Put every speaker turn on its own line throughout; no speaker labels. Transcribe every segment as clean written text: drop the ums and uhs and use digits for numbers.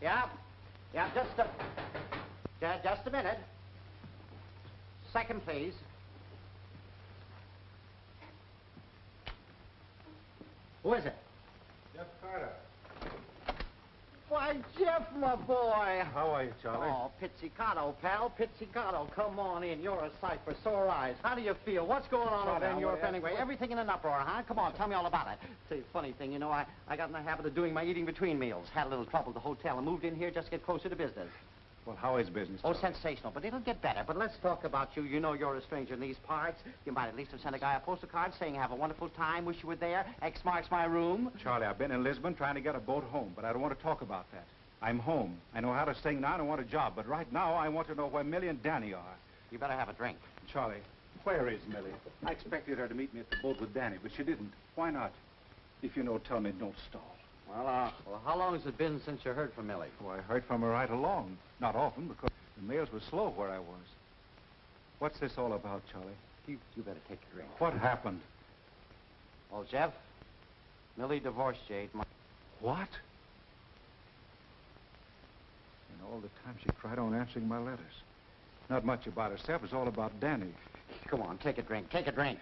Yeah. Yeah, just a minute. Second, please. Who is it?
Jeff Carter.
Why, Jeff, my boy.
How are you, Charlie?
Oh, pizzicato, pal, pizzicato. Come on in. You're a sight for sore eyes. How do you feel? What's going on over in Europe anyway? Everything in an uproar, huh? Come on, tell me all about it. Say, funny thing, you know, I got in the habit of doing my eating between meals. Had a little trouble at the hotel and moved in here just to get closer to business.
Well, how is business,
Oh,
Charlie?
sensational, but it'll get better. But let's talk about you. You know you're a stranger in these parts. You might at least have sent a guy a postal card saying have a wonderful time, wish you were there, X marks my room.
Charlie, I've been in Lisbon trying to get a boat home, but I don't want to talk about that. I'm home. I know how to sing now and I want a job, but right now I want to know where Millie and Danny are.
You better have a drink.
Charlie, where is Millie? I expected her to meet me at the boat with Danny, but she didn't. Why not? If you know, tell me, don't stall.
Well, how long has it been since you heard from Millie?
Oh, I heard from her right along. Not often, because the mails were slow where I was. What's this all about, Charlie?
You better take a drink.
What happened?
Well, Jeff, Millie divorced Jade.
What? And all the time she cried on answering my letters. Not much about herself. It's all about Danny.
Come on, take a drink. Take a drink.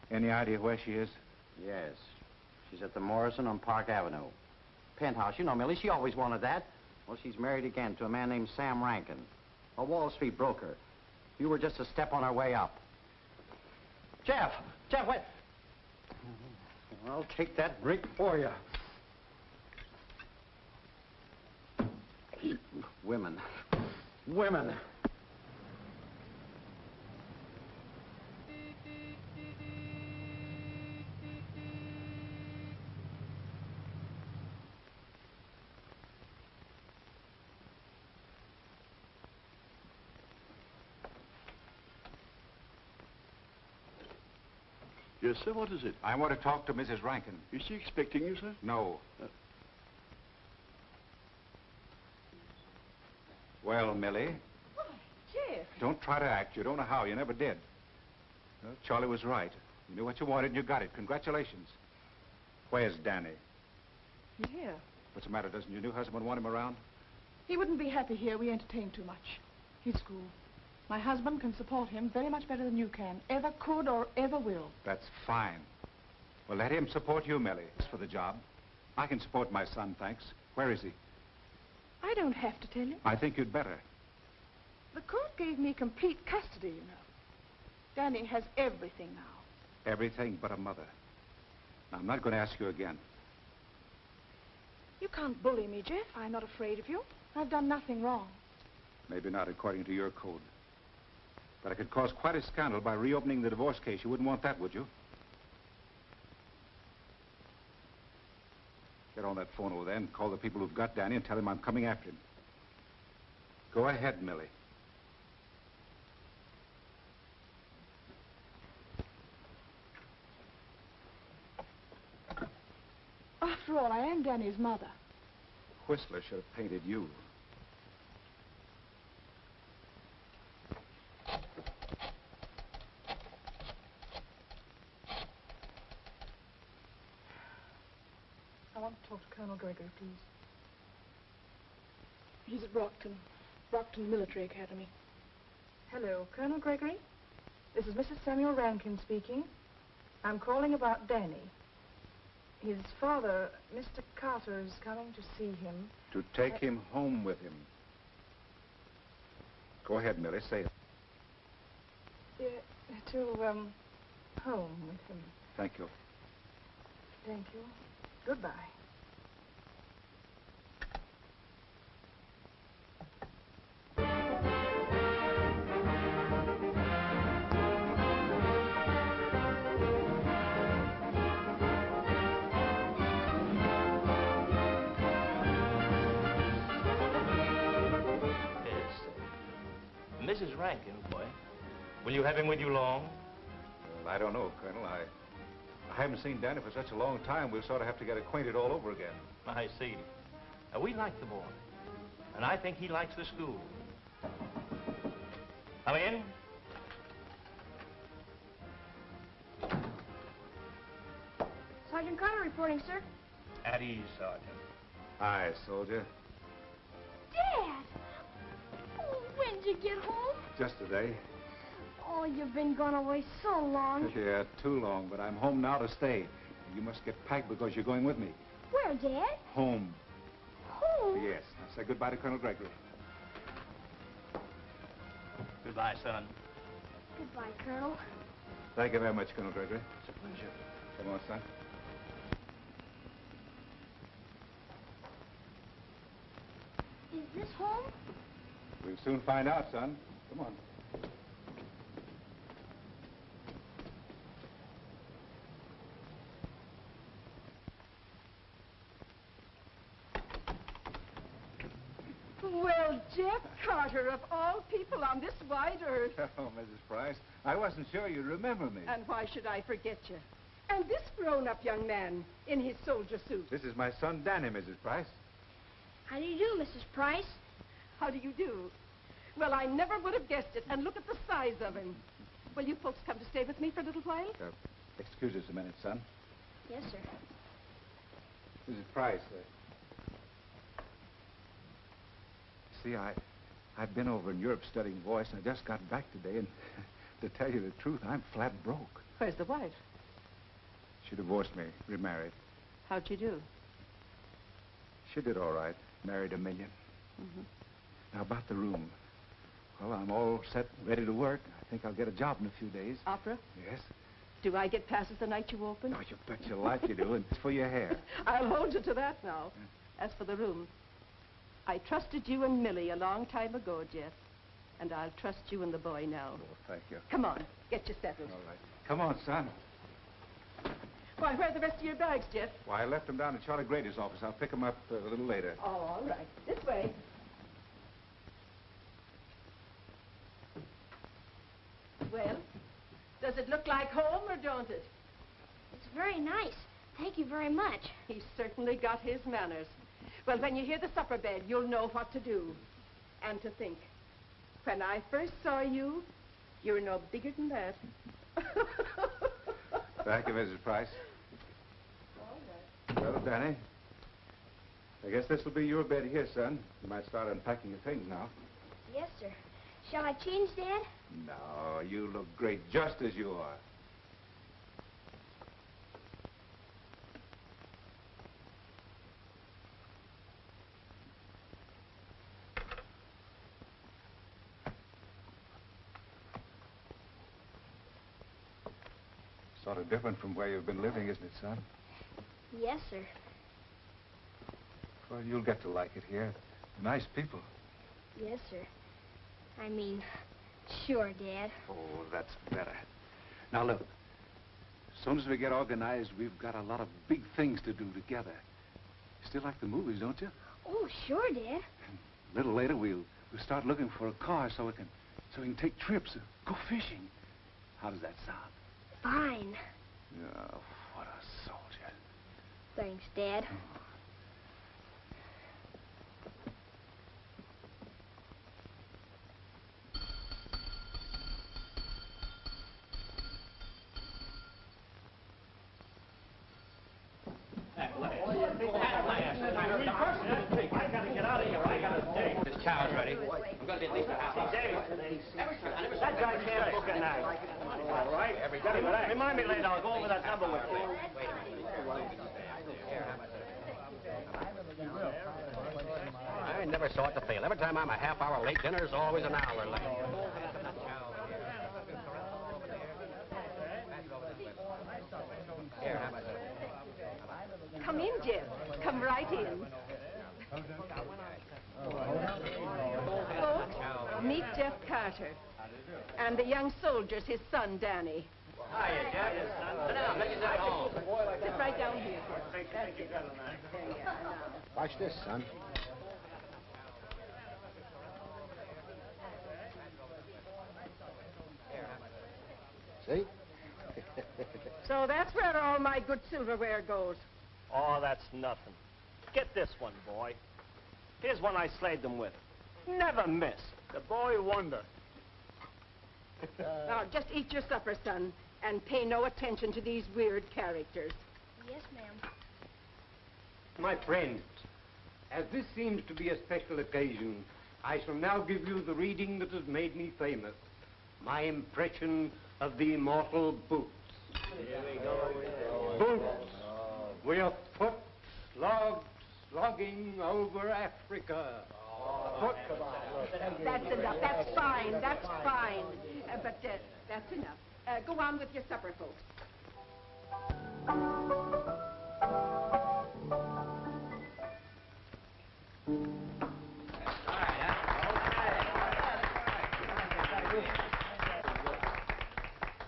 Any idea where she is?
Yes. She's at the Morrison on Park Avenue. Penthouse. You know Millie. She always wanted that. Well, she's married again to a man named Sam Rankin, a Wall Street broker. You were just a step on our way up. Jeff, wait. I'll take that drink for you. Women.
Yes, sir, what is it?
I want to talk to Mrs. Rankin.
Is she expecting you, sir?
No. Well, Millie?
Why, Jeff.
Don't try to act. You don't know how. You never did. Well, Charlie was right. You knew what you wanted and you got it. Congratulations. Where's Danny?
He's here.
What's the matter? Doesn't your new husband want him around?
He wouldn't be happy here. We entertain too much. He's school. My husband can support him very much better than you can. Ever could or ever will.
That's fine. Well, let him support you, Millie. As for the job, I can support my son, thanks. Where is he?
I don't have to tell you.
I think you'd better.
The court gave me complete custody, you know. Danny has everything now.
Everything but a mother. Now, I'm not going to ask you again.
You can't bully me, Jeff. I'm not afraid of you. I've done nothing wrong.
Maybe not according to your code. But I could cause quite a scandal by reopening the divorce case. You wouldn't want that, would you? Get on that phone over there and call the people who've got Danny and tell him I'm coming after him. Go ahead, Millie.
After all, I am Danny's mother.
Whistler should have painted you.
I want to talk to Colonel Gregory, please. He's at Brockton Military Academy. Hello, Colonel Gregory. This is Mrs. Samuel Rankin speaking. I'm calling about Danny. His father, Mr. Carter, is coming to see him.
To take him home with him. Go ahead, Millie, say it.
Home with him.
Thank you.
Thank you. Goodbye.
Mrs. Rankin, boy. Will you have him with you long?
Well, I don't know, Colonel. I haven't seen Danny for such a long time. We'll sort of have to get acquainted all over again.
I see. We like the boy. And I think he likes the school. Come in.
Sergeant Carter reporting, sir.
At ease, Sergeant.
Hi, soldier.
you get home?
Just today.
Oh, you've been gone away so long.
Yeah, too long, but I'm home now to stay. You must get packed because you're going with me.
Where, Dad?
Home.
Home?
Yes. Now say goodbye to Colonel Gregory.
Goodbye, son.
Goodbye, Colonel.
Thank you very much, Colonel Gregory.
It's a pleasure.
Come on, son.
Is this home?
We'll soon find out, son. Come on.
Well, Jeff Carter, of all people on this wide earth.
Oh, Mrs. Price, I wasn't sure you'd remember me.
And why should I forget you? And this grown-up young man in his soldier suit.
This is my son, Danny, Mrs. Price.
How do you do, Mrs. Price?
How do you do? Well, I never would have guessed it. And look at the size of him. Will you folks come to stay with me for a little while?
Excuse us a minute, son.
Yes, sir.
Mrs. Price, see, I've been over in Europe studying voice, and I just got back today, and to tell you the truth, I'm flat broke.
Where's the wife?
She divorced me, remarried.
How'd she do?
She did all right, married $1 million.
Mm-hmm.
Now, about the room. Well, I'm all set, ready to work. I think I'll get a job in a few days.
Opera?
Yes?
Do I get passes the night you open?
Oh, you bet your life you do, and it's for your hair.
I'll hold you to that now. As for the room, I trusted you and Millie a long time ago, Jeff. And I'll trust you and the boy now.
Oh, thank you.
Come on, get you settled.
All right. Come on, son.
Why, where are the rest of your bags, Jeff?
Why, I left them down in Charlie Grady's office. I'll pick them up a little later.
Oh, all right. This way. Well, does it look like home or don't it?
It's very nice. Thank you very much.
He's certainly got his manners. Well, when you hear the supper bell, you'll know what to do. And to think, when I first saw you, you were no bigger than that.
Thank you, Mrs. Price.
All right.
Well, Danny, I guess this will be your bed here, son. You might start unpacking your things now.
Yes, sir. Shall I change, Dad?
No, you look great just as you are. Sort of different from where you've been living, isn't it, son?
Yes, sir.
Well, you'll get to like it here. Nice people.
Yes, sir. I mean, sure, Dad.
Oh, that's better. Now, look. As soon as we get organized, we've got a lot of big things to do together. You still like the movies, don't you?
Oh, sure, Dad.
A little later, we'll start looking for a car so we can take trips, go fishing. How does that sound?
Fine.
Oh, what a soldier.
Thanks, Dad.
This chow's ready. I'm going to be at least a half hour.
That guy can't book a night. All right. Remind me later. I'll go over that number with you.
I never saw it to fail. Every time I'm a half hour late, dinner's always an hour late.
Come in, Jeff. Come right in. Folks, meet Jeff Carter. And the young soldier's his son, Danny.
Hiya, Jeff. Sit down. Make yourself home.
Sit right down here. That's it. There you are now.
Watch this, son. See?
So that's where all my good silverware goes.
Oh, that's nothing. Get this one, boy. Here's one I slayed them with. Never miss. The boy wonder.
Now, just eat your supper, son, and pay no attention to these weird characters.
Yes, ma'am.
My friends, as this seems to be a special occasion, I shall now give you the reading that has made me famous. My impression of the immortal Boots. Boots, we're foot slogging over Africa. Foot.
That's enough. That's fine. That's fine. But that's enough. Go on with your supper, folks.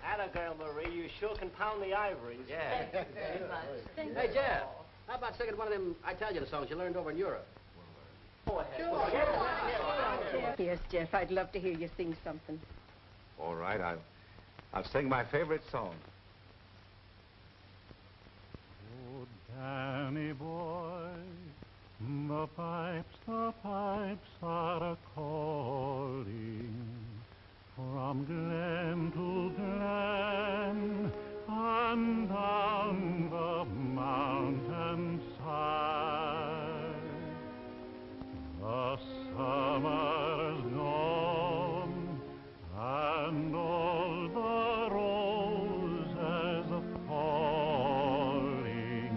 Atta girl, Marie. You sure can pound the ivories.
Yeah. Hey, Jeff, how about singing one of them Italian songs you learned over in Europe?
Yes, Jeff, I'd love to hear you sing something.
All right, I'll sing my favorite song.
Oh, Danny boy, the pipes are a-calling from glen to glen and down the mountainside. The summer's gone and all the roses are falling.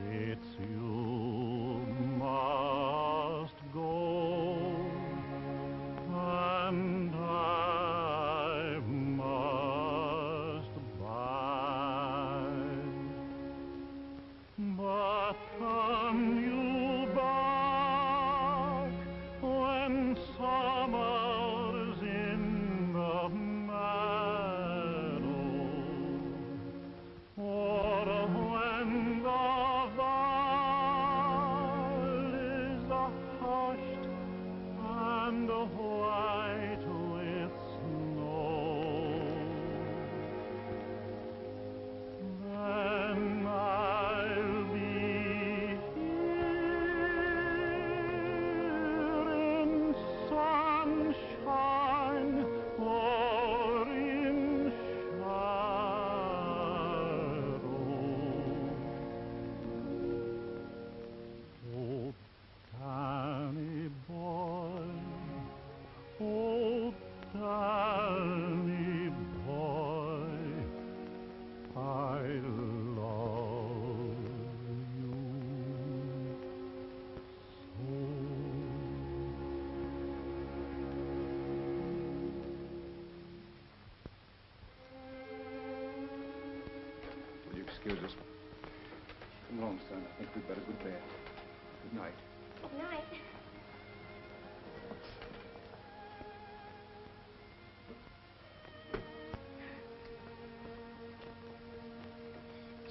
It's you must go and I must bide. But come you back when summer's in the meadow, or when the valleys are hushed and white with snow. Then I'll be here in sunshine or in shadow. Oh, Danny boy, oh, Danny boy, I love you
Will you excuse us? Come along, son. I think we'd better go to bed. Good night.
Good night.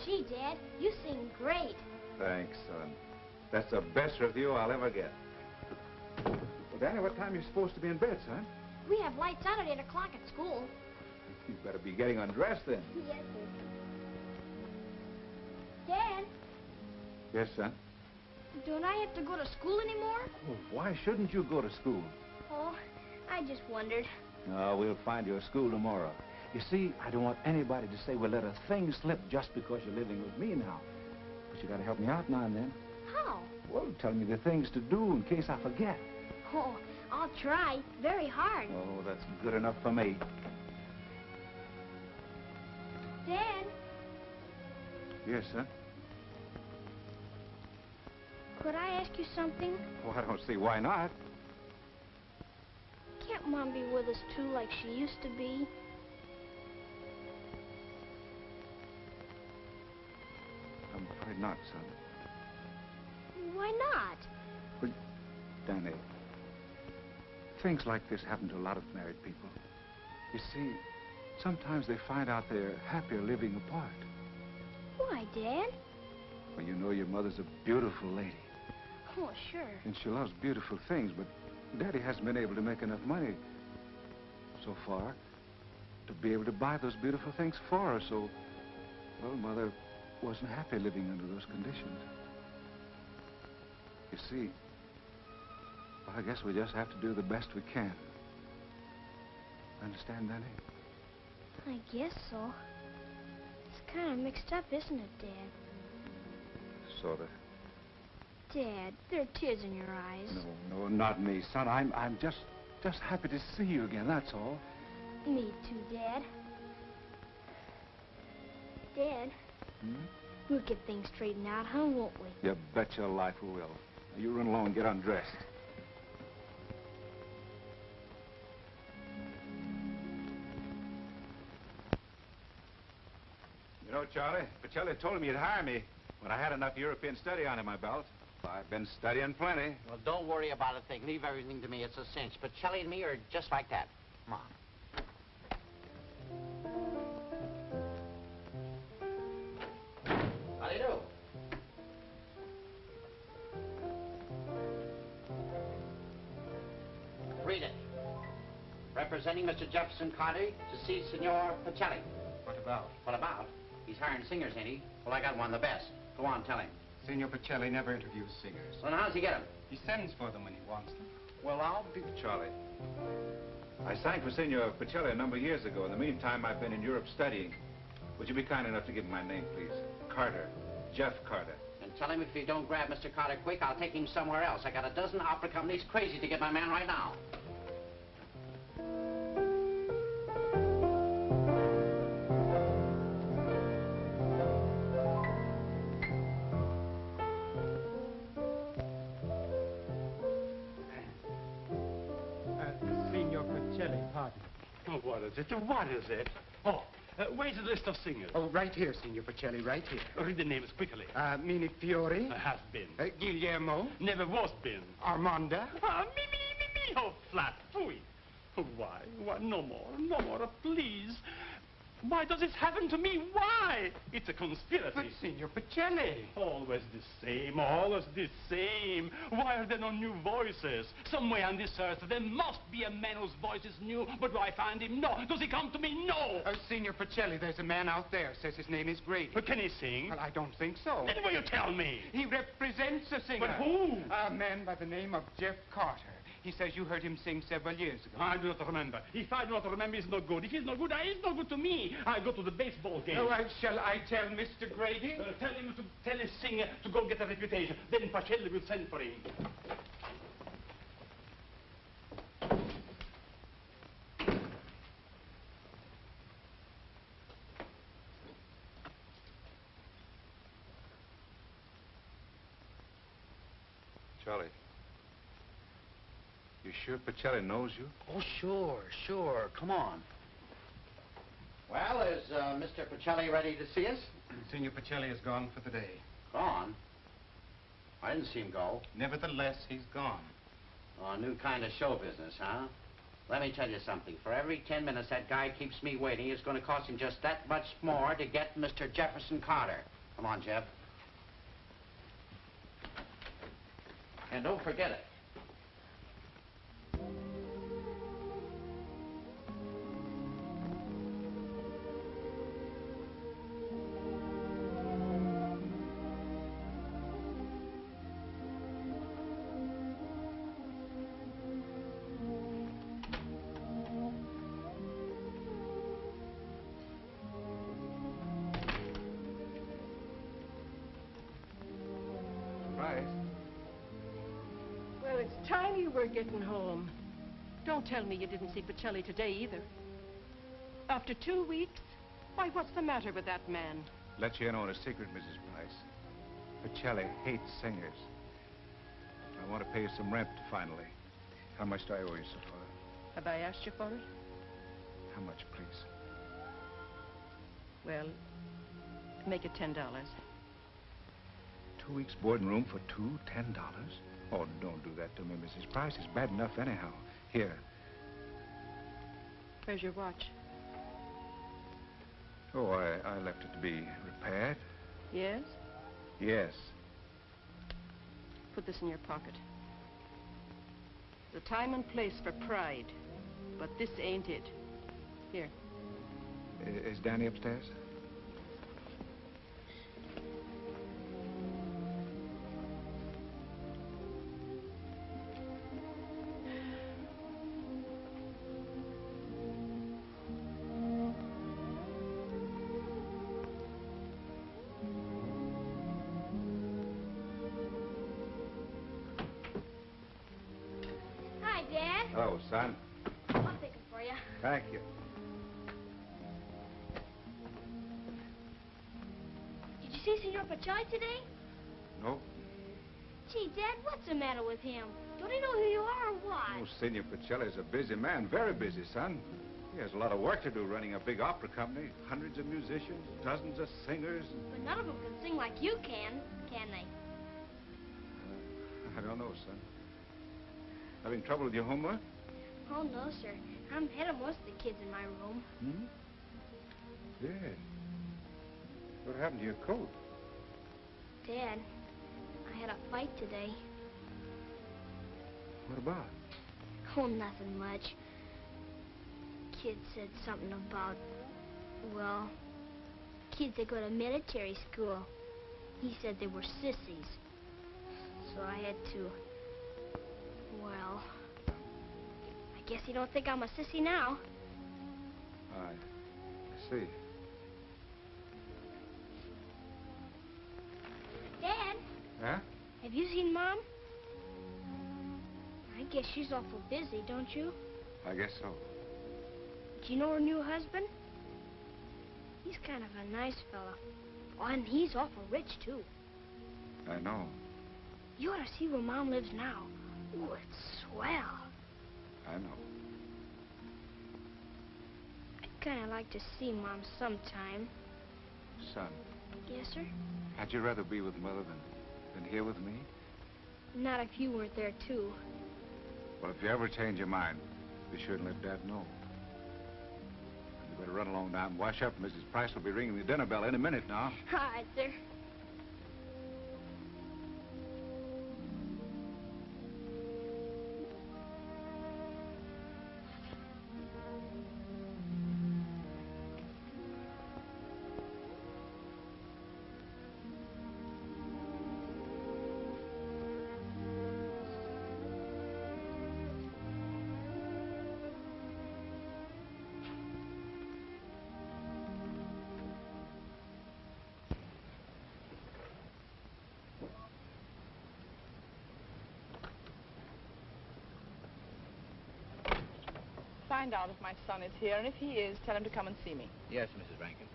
Gee, Dad, you sing great.
Thanks, son. That's the best review I'll ever get. Well, Danny, what time are you supposed to be in bed, son?
We have lights out at 8 o'clock at school.
You better be getting undressed then.
Yes, Dad,
Yes, son?
don't I have to go to school anymore?
Well, why shouldn't you go to school?
Oh, I just wondered.
No, we'll find you a school tomorrow. You see, I don't want anybody to say we let a thing slip just because you're living with me now. But you gotta help me out now and then.
How?
Well, tell me the things to do in case I forget.
Oh, I'll try very hard.
Oh, that's good enough for me.
Dad,
Yes, son?
could I ask you something?
Well, I don't see why not.
Can't Mom be with us too like she used to be?
I'm afraid not, son.
Why not?
But, Danny, things like this happen to a lot of married people. You see, sometimes they find out they're happier living apart.
Why, Dad?
Well, you know your mother's a beautiful lady,
Oh, sure.
and she loves beautiful things, but Daddy hasn't been able to make enough money so far to be able to buy those beautiful things for her, so, well, Mother wasn't happy living under those conditions. You see, well, I guess we just have to do the best we can. Understand, Danny?
I guess so. It's kind of mixed up, isn't it, Dad?
Sort of.
Dad, there are tears in your eyes.
No, not me, son. I'm just happy to see you again, that's all.
Me too, Dad. Dad, we'll get things straightened out, huh, won't we?
You bet your life we will. Now, you run along and get undressed.
You know, Charlie, Pacelli told me he'd hire me when I had enough European study under my belt. I've been studying plenty.
Well, don't worry about a thing. Leave everything to me. It's a cinch. But Shelley and me are just like that. Come on. How do you do? Read it. Representing Mr. Jefferson Carter to see Senor Pacelli.
What about?
What about? He's hiring singers, ain't he? Well, I got one of the best. Go on, tell him.
Senor Pacelli never interviews singers.
Well, now, how's he get them?
He sends for them when he wants them.
Well, I'll be... Charlie, I sang for Senor Pacelli a number of years ago. In the meantime, I've been in Europe studying. Would you be kind enough to give him my name, please? Carter. Jeff Carter.
And tell him if you don't grab Mr. Carter quick, I'll take him somewhere else. I got a dozen opera companies crazy to get my man right now.
Senor Pacelli, pardon.
Oh, what is it? What is it? Oh, where's the list of singers?
Oh, right here, Senor Pacelli, right here.
Read the names quickly.
Mini Fiore.
Has been.
Guillermo.
Never was been.
Armanda.
Me. Oh, flat. Fooey. Why? Why? No more. No more, please. Why does this happen to me? Why? It's a conspiracy.
But, Senor Pacelli.
Always the same, always the same. Why are there no new voices? Somewhere on this earth, there must be a man whose voice is new, but do I find him? No. Does he come to me? No.
Senor Pacelli, there's a man out there, says his name is Grady.
But can he sing?
Well, I don't think so.
Then will you tell me?
He represents a singer.
But who?
A man by the name of Jeff Carter. He says you heard him sing several years ago.
I do not remember. If I do not remember, it's not good. If it's not good, it's not good to me. I go to the baseball game.
Oh, shall I tell Mr. Grady?
Tell his singer to go get a reputation. Then Pacelli will send for him.
Charlie, you sure Pacelli knows you?
Oh, sure. Come on. Well, is Mr. Pacelli ready to see us?
Senor Pacelli is gone for the day.
Gone? I didn't see him go.
Nevertheless, he's gone.
Oh, a new kind of show business, huh? Let me tell you something. For every 10 minutes that guy keeps me waiting, it's going to cost him just that much more to get Mr. Jefferson Carter. Come on, Jeff. And don't forget it.
Well, it's time you were getting home. Don't tell me you didn't see Pacelli today either. After 2 weeks? Why, what's the matter with that man?
Let you in on a secret, Mrs. Price. Pacelli hates singers. I want to pay you some rent, finally. How much do I owe you so far?
Have I asked you for it?
How much, please?
Well, make it $10.
2 weeks board and room for $10? Oh, don't do that to me, Mrs. Price. It's bad enough anyhow. Here.
Where's your watch?
Oh, I left it to be repaired.
Yes?
Yes.
Put this in your pocket. There's a time and place for pride, but this ain't it. Here.
Is Danny upstairs? Hello, son.
I'll pick them for you.
Thank you.
Did you see Senor Pacelli today?
No.
Gee, Dad, what's the matter with him? Don't he know who you are or what?
Oh, Senor Pacelli's a busy man. Very busy, son. He has a lot of work to do running a big opera company. Hundreds of musicians, dozens of singers.
But none of them can sing like you can they?
I don't know, son. Having trouble with your homework?
Oh, no, sir. I'm ahead of most of the kids in my room.
Hmm? Yes. What happened to your coat?
Dad, I had a fight today.
What about?
Oh, nothing much. Kid said something about, well, kids that go to military school. He said they were sissies. So I had to, well, I guess he don't think I'm a sissy now.
I see.
Dad,
Huh?
have you seen Mom? I guess she's awful busy, don't you?
I guess so.
Do you know her new husband? He's kind of a nice fella. Oh, and he's awful rich, too.
I know.
You ought to see where Mom lives now. Ooh, it's swell.
I know.
I'd kind of like to see Mom sometime.
Son,
Yes, sir?
had you rather be with Mother than here with me?
Not if you weren't there, too.
Well, if you ever change your mind, be sure and let Dad know. You better run along now and wash up. Mrs. Price will be ringing the dinner bell any minute now.
All right, sir.
Find out if my son is here, and if he is, tell him to come and see me.
Yes, Mrs. Rankin.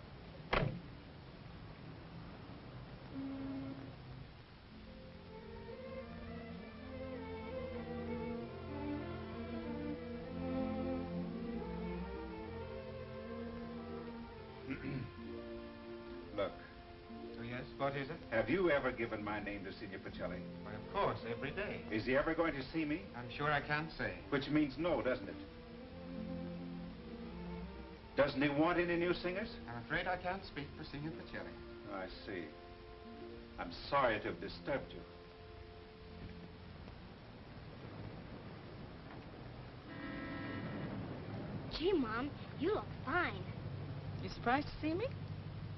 Look,
Oh, yes? What is it?
have you ever given my name to Senor Pacelli?
Why, of course, every day.
Is he ever going to see me?
I'm sure I can't say.
Which means no, doesn't it? Doesn't he want any new singers?
I'm afraid I can't speak for Senor Pacelli.
I see. I'm sorry to have disturbed you.
Gee, Mom, you look fine.
You surprised to see me?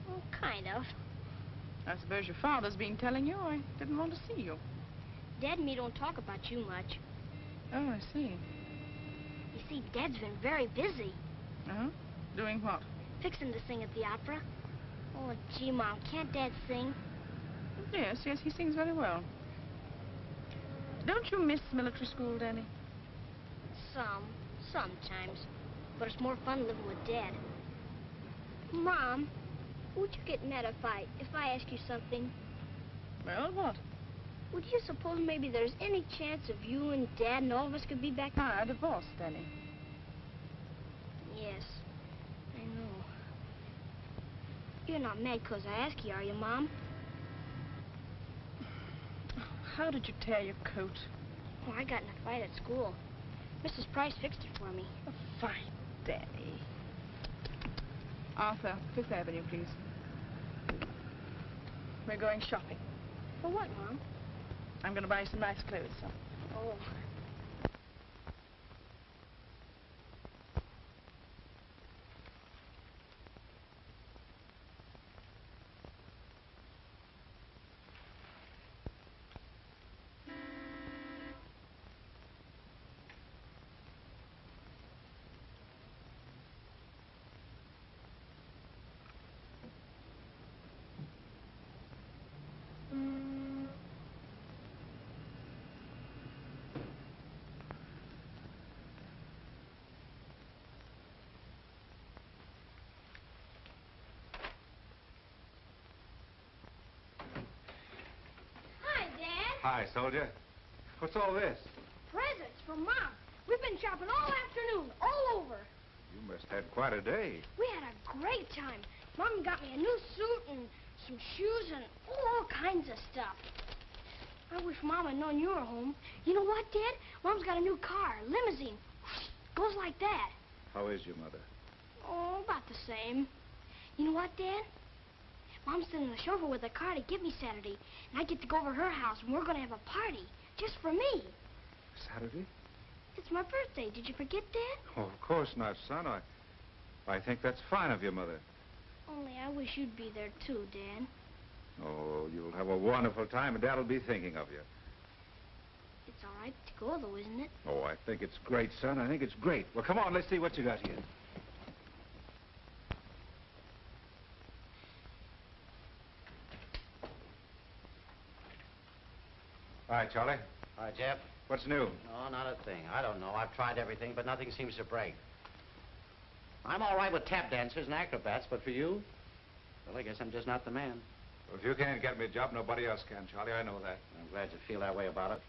Well, kind of.
I suppose your father's been telling you I didn't want to see you.
Dad and me don't talk about you much.
Oh, I see.
You see, Dad's been very busy.
Uh-huh. Doing what?
Fixing to sing at the opera. Oh, gee, Mom, can't Dad sing?
Yes, he sings very well. Don't you miss military school, Danny?
Sometimes. But it's more fun living with Dad. Mom, would you get mad if I ask you something?
Well, what?
Would you suppose maybe there's any chance of you and Dad and all of us could be back?
Ah, divorced, Danny.
Yes, I know. You're not mad 'cause I ask you, are you, Mom?
How did you tear your coat?
Oh, I got in a fight at school. Mrs. Price fixed it for me.
A fight, Danny. Arthur, Fifth Avenue, please. We're going shopping.
For what, Mom?
I'm going to buy you some nice clothes, son.
Oh.
Hi, soldier. What's all this?
Presents from Mom. We've been shopping all afternoon, all over.
You must have had quite a day.
We had a great time. Mom got me a new suit and some shoes and all kinds of stuff. I wish Mom had known you were home. You know what, Dad? Mom's got a new car, limousine. Goes like that.
How is your mother?
Oh, about the same. You know what, Dad? Mom's sending the chauffeur with a car to get me Saturday, and I get to go over to her house, and we're going to have a party, just for me.
Saturday?
It's my birthday. Did you forget, Dad?
Oh, of course not, son. I think that's fine of your mother.
Only I wish you'd be there, too, Dad.
Oh, you'll have a wonderful time, and Dad'll be thinking of you.
It's all right to go, though, isn't it?
Oh, I think it's great, son. I think it's great. Well, come on, let's see what you got here. All right, Charlie.
Hi, Jeff.
What's new?
No, not a thing. I don't know. I've tried everything, but nothing seems to break. I'm all right with tap dancers and acrobats, but for you? Well, I guess I'm just not the man.
Well, if you can't get me a job, nobody else can, Charlie. I know that.
I'm glad you feel that way about it.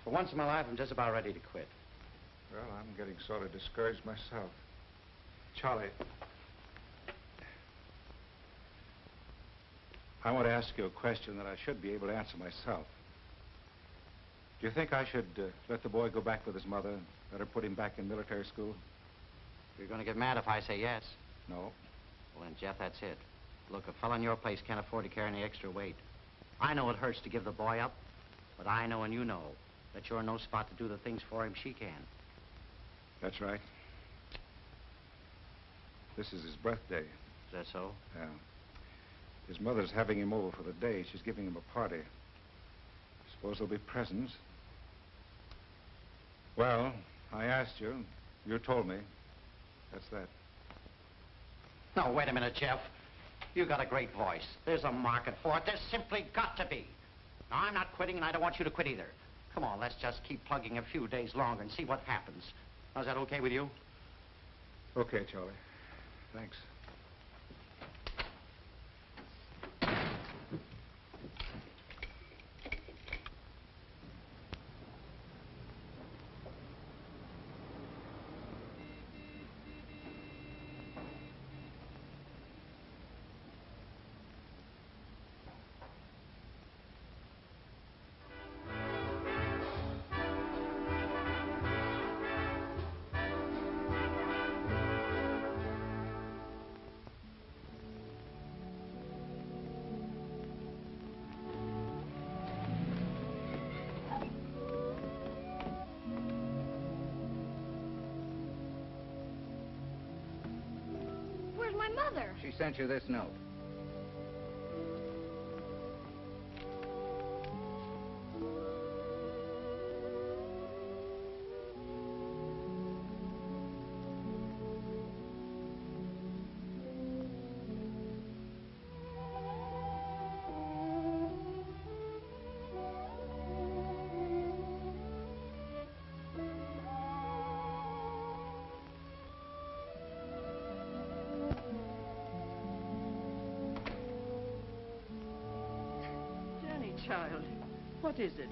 For once in my life, I'm just about ready to quit.
Well, I'm getting sort of discouraged myself. Charlie, I want to ask you a question that I should be able to answer myself. Do you think I should let the boy go back with his mother and let her put him back in military school?
You're going to get mad if I say yes.
No.
Well, then, Jeff, that's it. Look, a fella in your place can't afford to carry any extra weight. I know it hurts to give the boy up, but I know and you know that you're in no spot to do the things for him she can.
That's right. This is his birthday.
Is that so?
Yeah. His mother's having him over for the day. She's giving him a party. Suppose there'll be presents. Well, I asked you. You told me. That's that.
No, wait a minute, Jeff. You got a great voice. There's a market for it. There's simply got to be. Now, I'm not quitting, and I don't want you to quit either. Come on, let's just keep plugging a few days longer and see what happens. Now, is that okay with you?
Okay, Charlie. Thanks.
Where's my mother?
She sent you this note.
Child, what is it?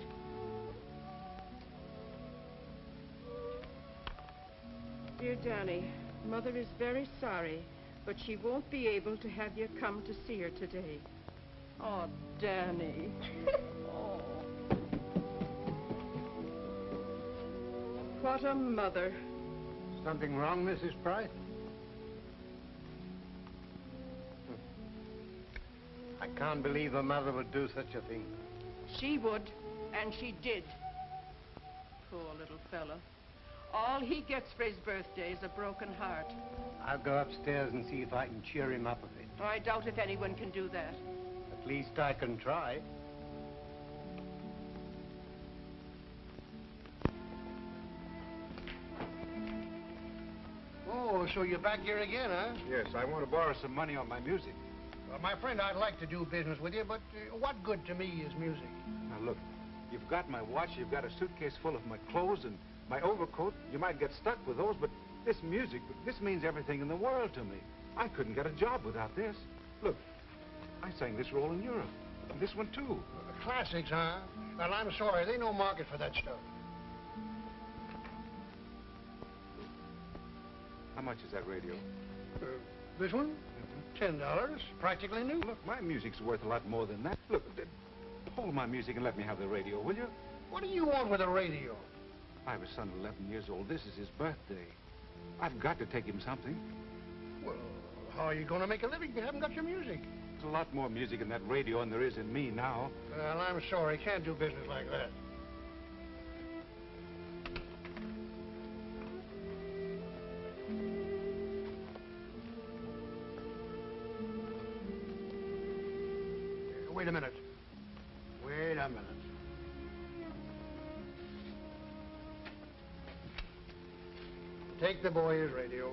Dear Danny, Mother is very sorry, but she won't be able to have you come to see her today. Oh, Danny. Oh. What a mother.
Something wrong, Mrs. Price? I can't believe a mother would do such a thing.
She would, and she did. Poor little fella. All he gets for his birthday is a broken heart.
I'll go upstairs and see if I can cheer him up a bit.
I doubt if anyone can do that.
At least I can try. Oh, so you're back here again, huh?
Yes, I want to borrow some money on my music.
My friend, I'd like to do business with you, but what good to me is music?
Now, look, you've got my watch, you've got a suitcase full of my clothes and my overcoat. You might get stuck with those, but this music, this means everything in the world to me. I couldn't get a job without this. Look, I sang this role in Europe.
This one, too.
Classics, huh? Well, I'm sorry. They no market for that stuff.
How much is that radio?
This one? $10. Practically new.
Look, my music's worth a lot more than that. Look, hold my music and let me have the radio, will you?
What do you want with a radio?
I have a son 11 years old. This is his birthday. I've got to take him something.
Well, how are you going to make a living if you haven't got your music?
There's a lot more music in that radio than there is in me now.
Well, I'm sorry. Can't do business like that. Wait a minute. Wait a minute. Take the boy his radio.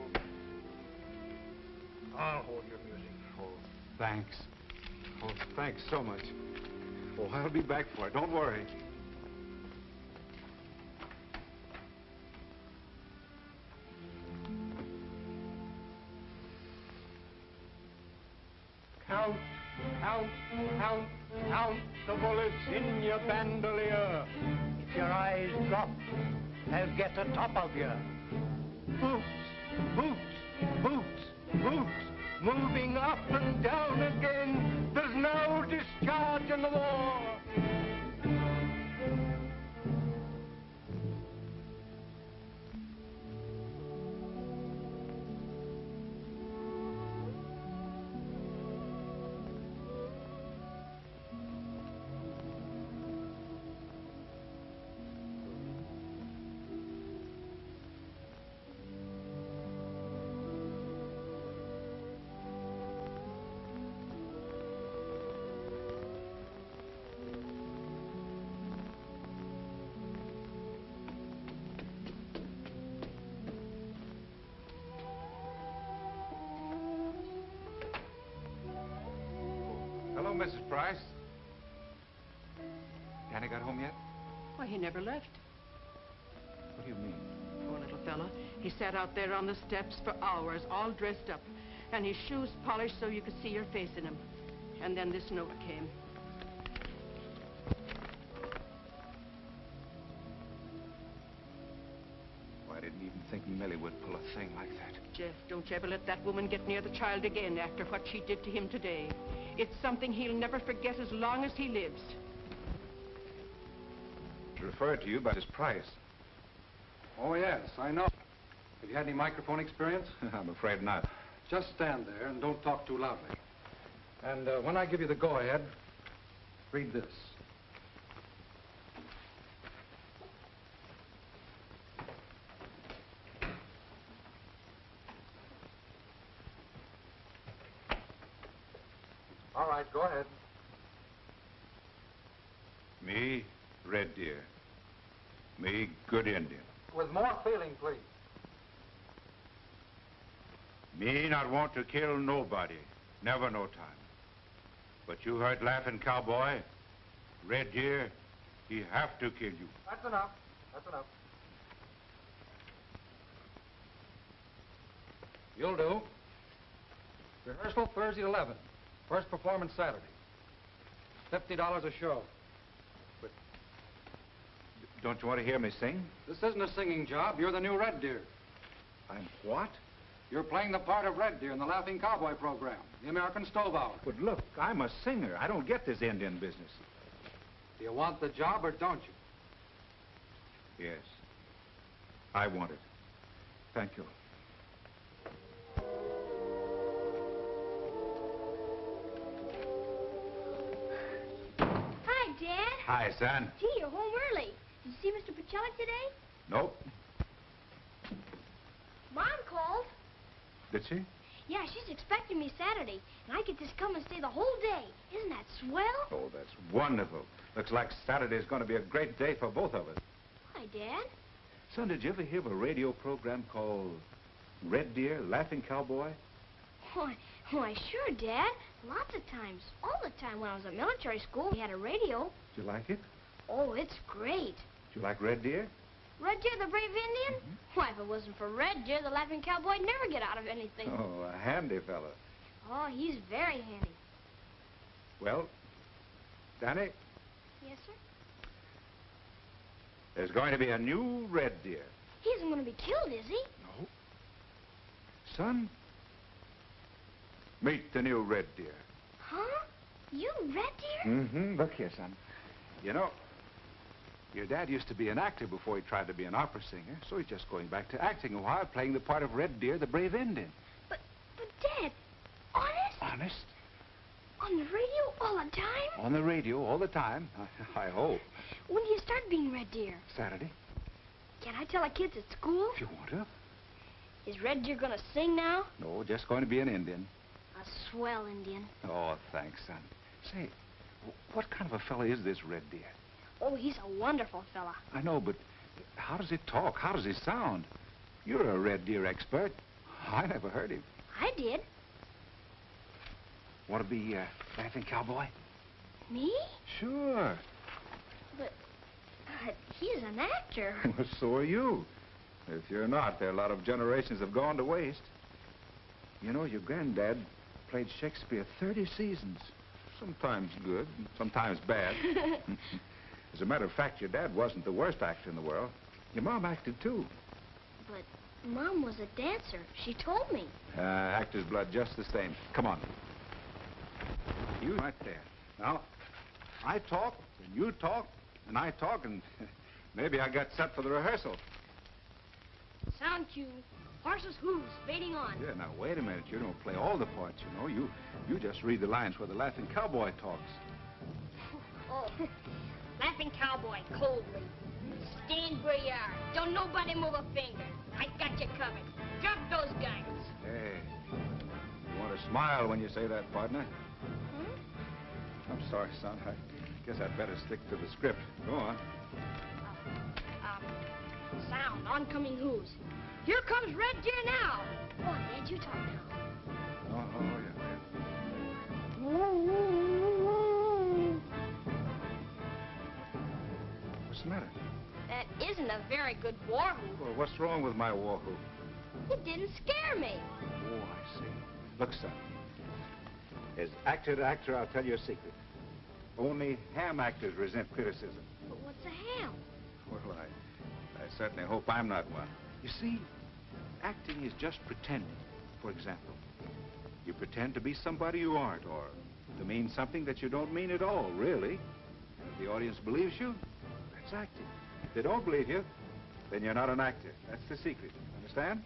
I'll hold your music.
Oh, thanks. Oh, thanks so much. Oh, I'll be back for it. Don't worry.
Count, count, count, count the bullets in your bandolier. If your eyes drop, they'll get atop of you. Boots, boots, boots, boots, moving up and down again. There's no discharge in the war.
Hello, Mrs. Price. Danny got home yet?
Why, he never left.
What do you mean?
Poor little fella. He sat out there on the steps for hours, all dressed up, and his shoes polished so you could see your face in them. And then this note came.
Well, I didn't even think Millie would pull a thing like that.
Jeff, don't you ever let that woman get near the child again after what she did to him today. It's something he'll never forget as long as he lives.
He referred to you by his Price.
Oh, yes, I know. Have you had any microphone experience?
I'm afraid not.
Just stand there and don't talk too loudly. And when I give you the go-ahead, read this. All right, go ahead.
Me, Red Deer. Me, good Indian.
With more feeling, please.
Me not want to kill nobody. Never no time. But you heard Laughing Cowboy? Red Deer, he have to kill you.
That's enough. That's enough. You'll do. Rehearsal Thursday 11. First performance Saturday. $50 a show.
Don't you want to hear me sing?
This isn't a singing job. You're the new Red Deer.
I'm what?
You're playing the part of Red Deer in the Laughing Cowboy program, the American Stove Hour.
But look, I'm a singer. I don't get this Indian business.
Do you want the job or don't you?
Yes. I want it. Thank you.
Hi, Dad.
Hi, son.
Gee, you're home early. Did you see Mr. Pacelli today?
Nope.
Mom called.
Did she?
Yeah, she's expecting me Saturday, and I get to come and stay the whole day. Isn't that swell?
Oh, that's wonderful. Looks like Saturday's going to be a great day for both of us.
Hi, Dad.
Son, did you ever hear of a radio program called Red Deer, Laughing Cowboy?
Why, sure, Dad. Lots of times. All the time when I was at military school, we had a radio.
Did you like it?
Oh, it's great.
Did you like Red Deer?
Red Deer, the brave Indian? Why, if it wasn't for Red Deer, the Laughing Cowboy'd never get out of anything.
Oh, a handy fella.
Oh, he's very handy.
Well, Danny,
Yes, sir?
there's going to be a new red deer.
He isn't going to be killed, is he?
No. Son, meet the new red deer.
Huh? You red deer?
Mm-hmm. Look here, son. You know, your dad used to be an actor before he tried to be an opera singer, so he's just going back to acting a while, playing the part of Red Deer, the brave Indian.
But Dad, honest?
Honest?
On the radio all the time?
On the radio all the time. I hope.
When do you start being Red Deer?
Saturday.
Can I tell the kids at school?
If you want to.
Is Red Deer gonna sing now?
No, just going to be an Indian.
A swell Indian.
Oh, thanks, son. Say, what kind of a fella is this Red Deer?
Oh, he's a wonderful fella.
I know, but how does he talk? How does he sound? You're a Red Deer expert. I never heard him.
I did.
Want to be Laughing Cowboy?
Me?
Sure.
But he's an actor.
Well, so are you. If you're not, there are a lot of generations have gone to waste. You know, your granddad played Shakespeare 30 seasons. Sometimes good, sometimes bad. As a matter of fact, your dad wasn't the worst actor in the world. Your mom acted, too.
But Mom was a dancer. She told me.
Actor's blood just the same. Come on. You right there. Now, I talk, and you talk, and I talk, and maybe I got set for the rehearsal.
Sound cue. Horses' hooves fading on.
Yeah, now, wait a minute. You don't play all the parts, you know. You just read the lines where the Laughing Cowboy talks.
Oh, Laughing Cowboy, coldly. Stand where you are. Don't nobody move a finger. I got you covered. Drop those guns.
Hey, you want to smile when you say that, partner?
Hmm?
I'm sorry, son. I guess I'd better stick to the script. Go on.
Sound, oncoming hooves. Here comes Red Deer now. Go on, Dad, you talk now.
Oh, yeah. What's the matter?
That isn't a very good war whoop.
Well, what's wrong with my war whoop?
It didn't scare me.
Oh, I see. Look, son. As actor to actor, I'll tell you a secret. Only ham actors resent criticism.
But what's a ham?
Well, I certainly hope I'm not one. You see, acting is just pretending. For example, you pretend to be somebody you aren't, or to mean something that you don't mean at all, really. And if the audience believes you, that's acting. If they don't believe you, then you're not an actor. That's the secret. Understand?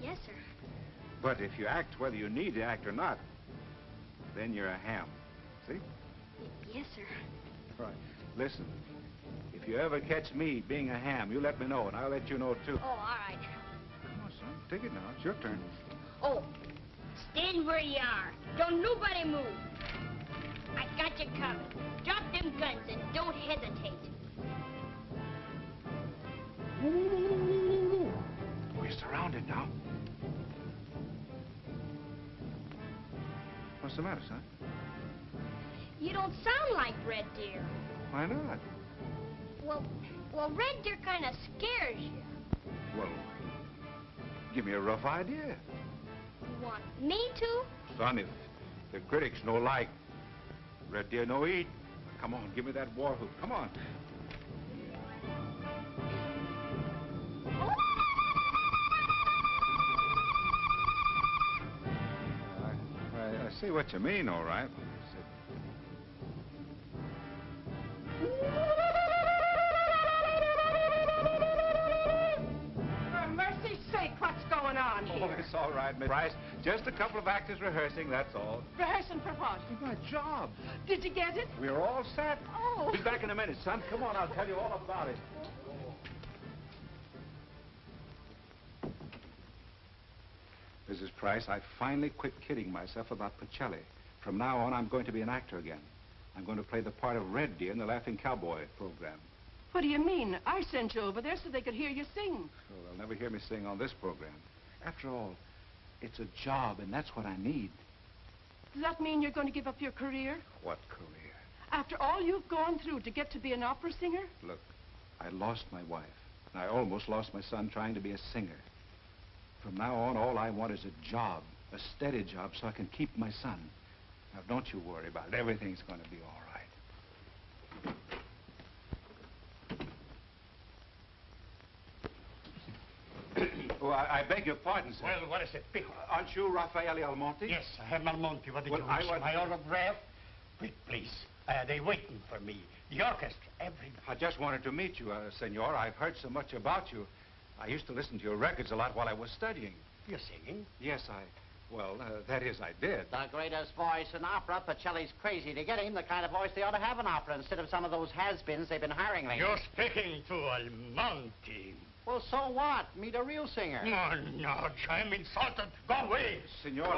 Yes, sir.
But if you act whether you need to act or not, then you're a ham. See?
Yes, sir.
Right. Listen, if you ever catch me being a ham, you let me know, and I'll let you know, too.
Oh, all right.
Come on, son. Take it now. It's your turn.
Oh, stand where you are. Don't nobody move. I got you covered. Drop them guns and don't hesitate.
We're surrounded now. What's the matter, son?
You don't sound like Red Deer.
Why not?
Well, Red Deer kind of scares you.
Well, give me a rough idea.
You want me to?
Son, if the critics no like, Red Deer no eat. Come on, give me that war whoop. Come on. I see what you mean, all right.
For mercy's sake, what's going on here?
Oh, it's all right, Miss Price. Just a couple of actors rehearsing, that's all.
Rehearsing for what?
For my job.
Did you get it?
We're all set.
Oh.
Be back in a minute, son. Come on, I'll tell you all about it. Mrs. Price, I finally quit kidding myself about Pacelli. From now on, I'm going to be an actor again. I'm going to play the part of Red Deer in the Laughing Cowboy program.
What do you mean? I sent you over there so they could hear you sing.
Well, they'll never hear me sing on this program. After all, it's a job, and that's what I need.
Does that mean you're going to give up your career?
What career?
After all you've gone through to get to be an opera singer?
Look, I lost my wife, and I almost lost my son trying to be a singer. From now on, all I want is a job, a steady job, so I can keep my son. Now, don't you worry about it. Everything's going to be all right. I beg your pardon, sir.
Well, what is it? Quick.
Aren't you Raffaele Almonte?
Yes, I am Almonte. What did
Well,
you
I
wish?
want-
My autograph? Quick, please. They waiting for me. The orchestra, everybody.
I just wanted to meet you, senor. I've heard so much about you. I used to listen to your records a lot while I was studying.
You're singing?
Yes, that is, I did.
The greatest voice in opera. Pacelli's crazy to get him the kind of voice they ought to have in opera instead of some of those has-beens they've been hiring lately.
You're speaking to Almonte.
Well, so what? Meet a real singer.
No, no, I'm insulted. Go away.
Senor.
Go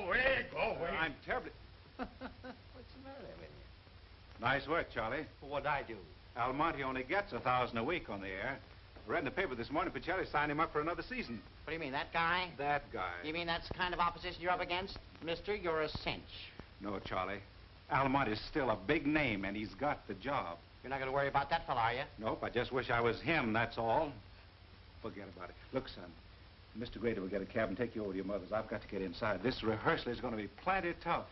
away, go away.
I'm terribly...
What's the matter with you?
Nice work, Charlie.
What'd I do?
Almonte only gets $1,000 a week on the air. I read in the paper this morning, Pacelli signed him up for another season.
What do you mean, that guy?
That guy.
You mean that's the kind of opposition you're up against? Mister, you're a cinch.
No, Charlie. Almonte's still a big name, and he's got the job.
You're not going to worry about that fella, are you?
Nope, I just wish I was him, that's all. Forget about it. Look, son, Mr. Grady will get a cab and take you over to your mother's. I've got to get inside. This rehearsal is going to be plenty tough.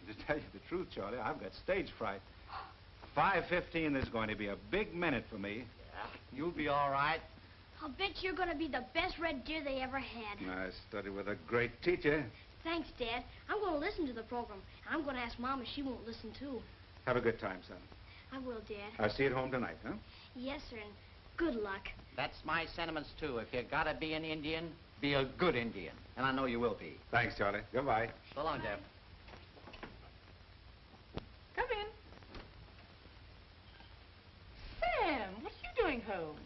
To tell you the truth, Charlie, I've got stage fright. 5:15 is going to be a big minute for me.
Yeah, you'll be all right.
I'll bet you're going to be the best red deer they ever had.
I studied with a great teacher.
Thanks, Dad. I'm going to listen to the program. I'm going to ask Mom if she won't listen, too.
Have a good time, son.
I will, Dad.
I'll see you at home tonight, huh?
Yes, sir, and good luck.
That's my sentiments, too. If you gotta be an Indian, be a good Indian. And I know you will be.
Thanks, Charlie. Goodbye.
So long, Jeff.
Come in. Sam, what are you doing home?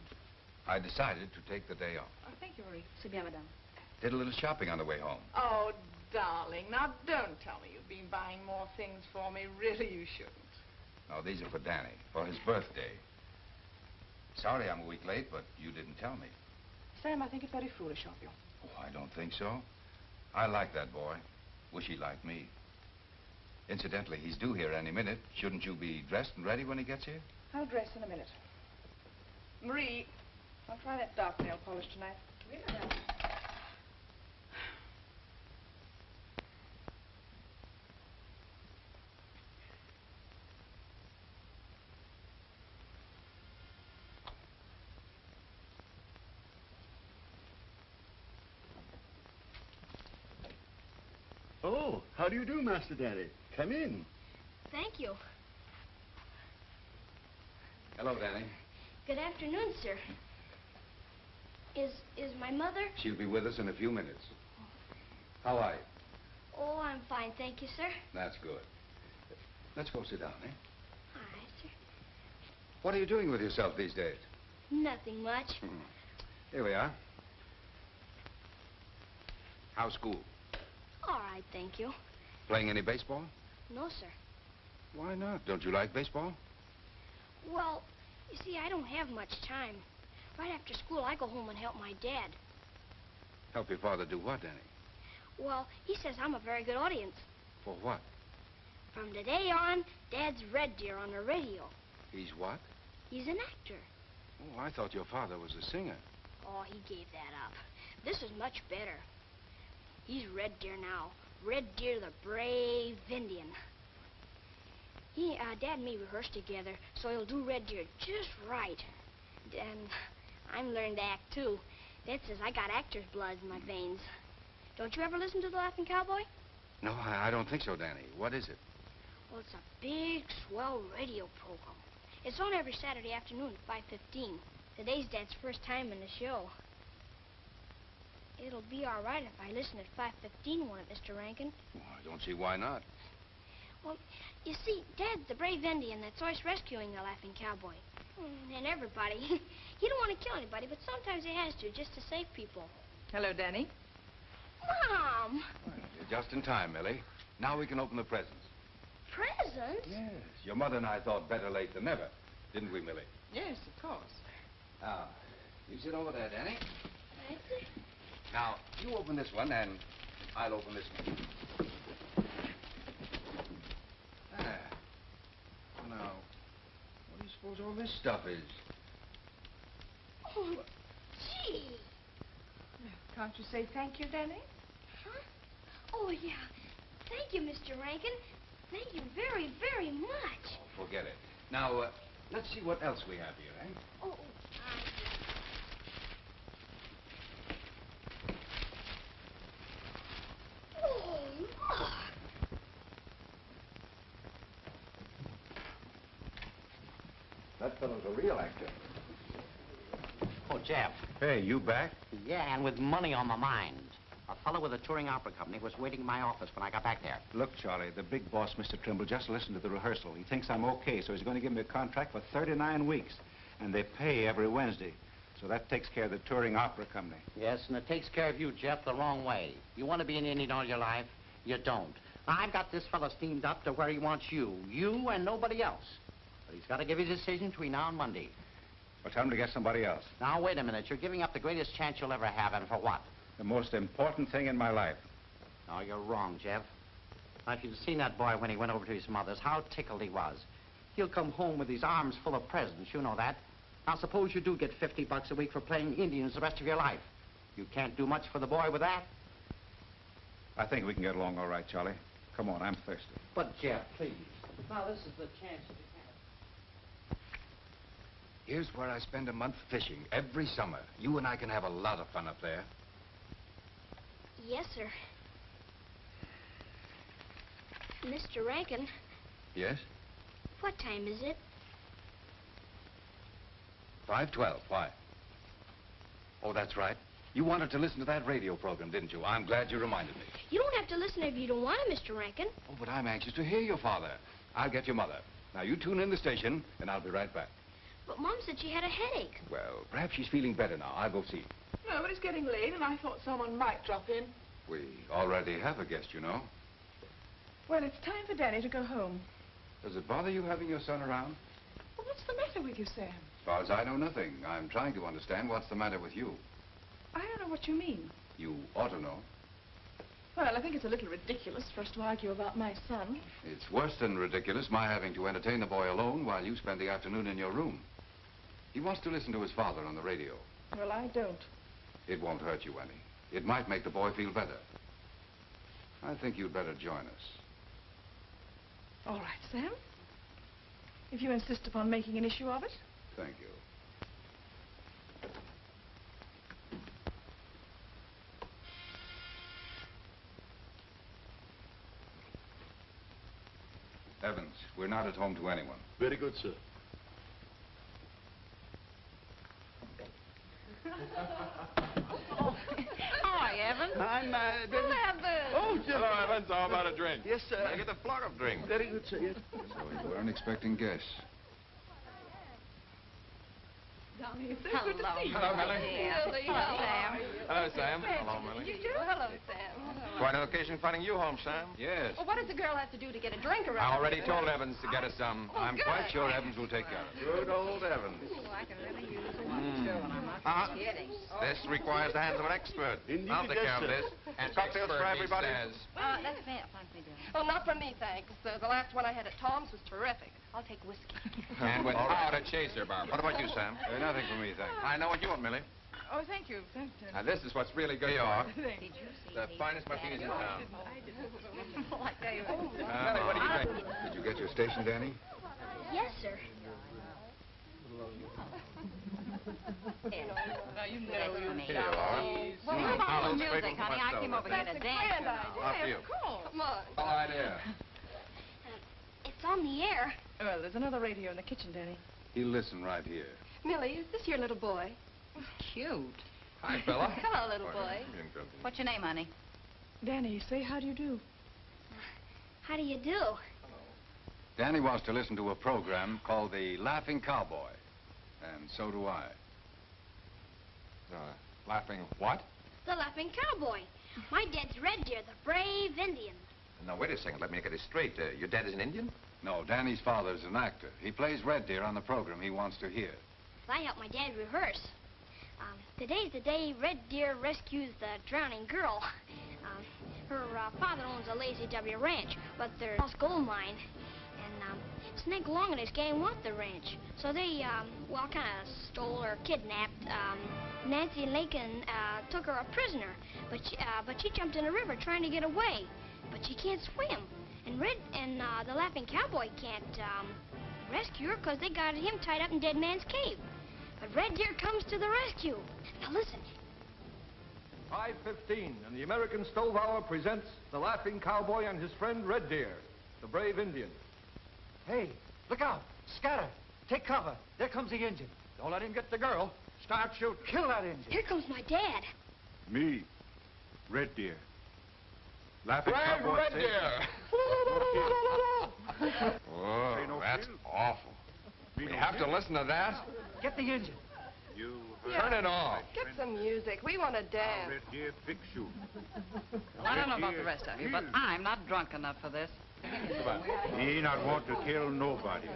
I decided to take the day off.
Oh, thank you, Marie. C'est bien, madame.
Did a little shopping on the way home.
Oh, darling, now don't tell me you've been buying more things for me. Really, you shouldn't.
No, these are for Danny, for his birthday. Sorry I'm a week late, but you didn't tell me.
Sam, I think it's very foolish of you.
Oh, I don't think so. I like that boy. Wish he liked me. Incidentally, he's due here any minute. Shouldn't you be dressed and ready when he gets here?
I'll dress in a minute. Marie, I'll try that dark nail polish tonight. Oui, madame.
Oh, how do you do, Master Danny? Come in.
Thank you.
Hello, Danny.
Good afternoon, sir. Is my mother?
She'll be with us in a few minutes. How are you?
Oh, I'm fine, thank you, sir.
That's good. Let's go sit down, eh?
All right, sir.
What are you doing with yourself these days?
Nothing much.
Here we are. How's school?
All right, thank you.
Playing any baseball?
No, sir.
Why not? Don't you like baseball?
Well, you see, I don't have much time. Right after school, I go home and help my dad.
Help your father do what, Danny?
Well, he says I'm a very good audience.
For what?
From today on, Dad's Red Deer on the radio.
He's what?
He's an actor.
Oh, I thought your father was a singer.
Oh, he gave that up. This is much better. He's Red Deer now. Red Deer, the brave Indian. Dad and me rehearsed together, so he'll do Red Deer just right. And I'm learning to act, too. Dad says I got actor's blood in my veins. Don't you ever listen to The Laughing Cowboy?
No, I don't think so, Danny. What is it?
Well, it's a big, swell radio program. It's on every Saturday afternoon at 5:15. Today's Dad's first time in the show. It'll be all right if I listen at 5:15, won't it, Mr. Rankin?
Well, I don't see why not.
Well, you see, Dad's the brave Indian that's always rescuing the Laughing Cowboy. And everybody. He don't want to kill anybody, but sometimes he has to, just to save people.
Hello, Danny.
Mom!
You're just in time, Millie. Now we can open the presents.
Presents?
Yes. Your mother and I thought better late than never. Didn't we, Millie?
Yes, of course.
Now, you sit over there, Danny.
Right there.
Now, you open this one, and I'll open this one. There. Now, what do you suppose all this stuff is?
Oh, gee.
Can't you say thank you, Danny?
Huh? Oh, yeah. Thank you, Mr. Rankin. Thank you very, very much.
Oh, forget it. Now, let's see what else we have here, eh?
Oh,
That fellow's a real actor.
Oh, Jeff.
Hey, you back?
Yeah, and with money on my mind. A fellow with a touring opera company was waiting in my office when I got back there.
Look, Charlie, the big boss, Mr. Trimble, just listened to the rehearsal. He thinks I'm okay, so he's going to give me a contract for 39 weeks. And they pay every Wednesday. So that takes care of the touring opera company.
Yes, and it takes care of you, Jeff, the wrong way. You want to be an Indian all your life? You don't. I've got this fellow steamed up to where he wants you. You and nobody else. But he's got to give his decision between now and Monday.
Well, tell him to get somebody else.
Now, wait a minute. You're giving up the greatest chance you'll ever have, and for what?
The most important thing in my life.
No, you're wrong, Jeff. Now, if you'd seen that boy when he went over to his mother's, how tickled he was. He'll come home with his arms full of presents, you know that. Now, suppose you do get $50 a week for playing Indians the rest of your life. You can't do much for the boy with that.
I think we can get along all right, Charlie. Come on, I'm thirsty.
But, Jeff, please. Now, this is the chance you can.
Here's where I spend a month fishing every summer. You and I can have a lot of fun up there.
Yes, sir. Mr. Rankin,
Yes?
what time is it?
5:12. Why? Oh, that's right. You wanted to listen to that radio program, didn't you? I'm glad you reminded me.
You don't have to listen if you don't want to, Mr. Rankin.
Oh, but I'm anxious to hear your father. I'll get your mother. Now, you tune in the station, and I'll be right back.
But Mom said she had a headache.
Well, perhaps she's feeling better now. I'll go see.
No, but it's getting late, and I thought someone might drop in.
We already have a guest, you know.
Well, it's time for Danny to go home.
Does it bother you having your son around?
Well, what's the matter with you, Sam?
As far as I know, nothing. I'm trying to understand what's the matter with you.
I don't know what you mean.
You ought to know.
Well, I think it's a little ridiculous for us to argue about my son.
It's worse than ridiculous, my having to entertain the boy alone while you spend the afternoon in your room. He wants to listen to his father on the radio.
Well, I don't.
It won't hurt you any. It might make the boy feel better. I think you'd better join us.
All right, Sam. If you insist upon making an issue of it.
Thank you. Evans, we're not at home to anyone.
Very good, sir.
Hi, Evan.
I'm,
Evans.
Oh, Jeff.
Hello, Evans. How about a drink?
Yes, sir.
Can I get a flock of drinks?
Very good, sir. Yes.
So we weren't expecting guests.
Donnie, it's so
Hello.
good to see you.
Hello, Millie.
Hello, Sam.
Hello, Sam. Hello, Millie.
You do? Hello, Sam.
Quite an occasion finding you home, Sam. Yes.
Well, what does a girl have to do to get a drink around
I already
here?
told Evans to get us some.
Oh,
I'm
good.
quite sure Evans will take care of it.
Good old Evans.
Oh, I can really use one, too, and I'm not kidding.
This requires the hands of an expert.
Indeed
I'll
it
take
does,
care of
sir.
this. And cocktails for everybody.
That's fair. Thank me, dear. Oh, not for me, thanks. The last one I had at Tom's was terrific. I'll take whiskey.
And without a chaser, Barbara. What about you, Sam?
Nothing for me, thanks.
I know what you want, Millie.
Oh, thank you. Thank you.
Now, this is what's really good. Here you are.
Thank you.
The finest martinis in town.
Well, I tell you what.
Millie, what do you think?
Did you get your station, Danny?
Yes, sir.
Now, you know you
Here you are.
Well, how about the music, honey? I came over here to dance.
Grand idea.
How for you?
Come on.
All idea.
It's on the air.
Well, there's another radio in the kitchen, Danny.
He'll listen right here.
Millie, is this your little boy? Cute.
Hi, fella.
Hello, little boy. What's your name, honey?
Danny, say how do you do?
How do you do?
Danny wants to listen to a program called The Laughing Cowboy. And so do I.
Laughing what?
The Laughing Cowboy. My dad's Red Deer, the brave Indian.
Now, wait a second. Let me get this straight. Your dad is an Indian?
No, Danny's father's an actor. He plays Red Deer on the program he wants to hear.
I helped my dad rehearse. Today's the day Red Deer rescues the drowning girl. Her father owns a Lazy W ranch, but there's a lost gold mine. And Snake Long and his gang want the ranch. So they, kind of stole or kidnapped Nancy Lincoln, took her a prisoner. But she jumped in the river trying to get away. But she can't swim. And the Laughing Cowboy can't rescue her because they got him tied up in Dead Man's Cave. But Red Deer comes to the rescue. Now listen.
5:15, and the American Stove Hour presents The Laughing Cowboy and his friend Red Deer, the brave Indian. Hey, look out! Scatter! Take cover. There comes the engine. Don't let him get the girl. Start shooting. Kill that engine.
Here comes my dad.
Me, Red Deer. Laughing
Red
cowboy says-
Deer! Oh, that's awful. We have to listen to that?
Get the engine.
You
Turn it off.
Get some music. We want to dance.
Red Deer, fix you.
Well, I don't know about the rest of you, but I'm not drunk enough for this.
He not want to kill nobody.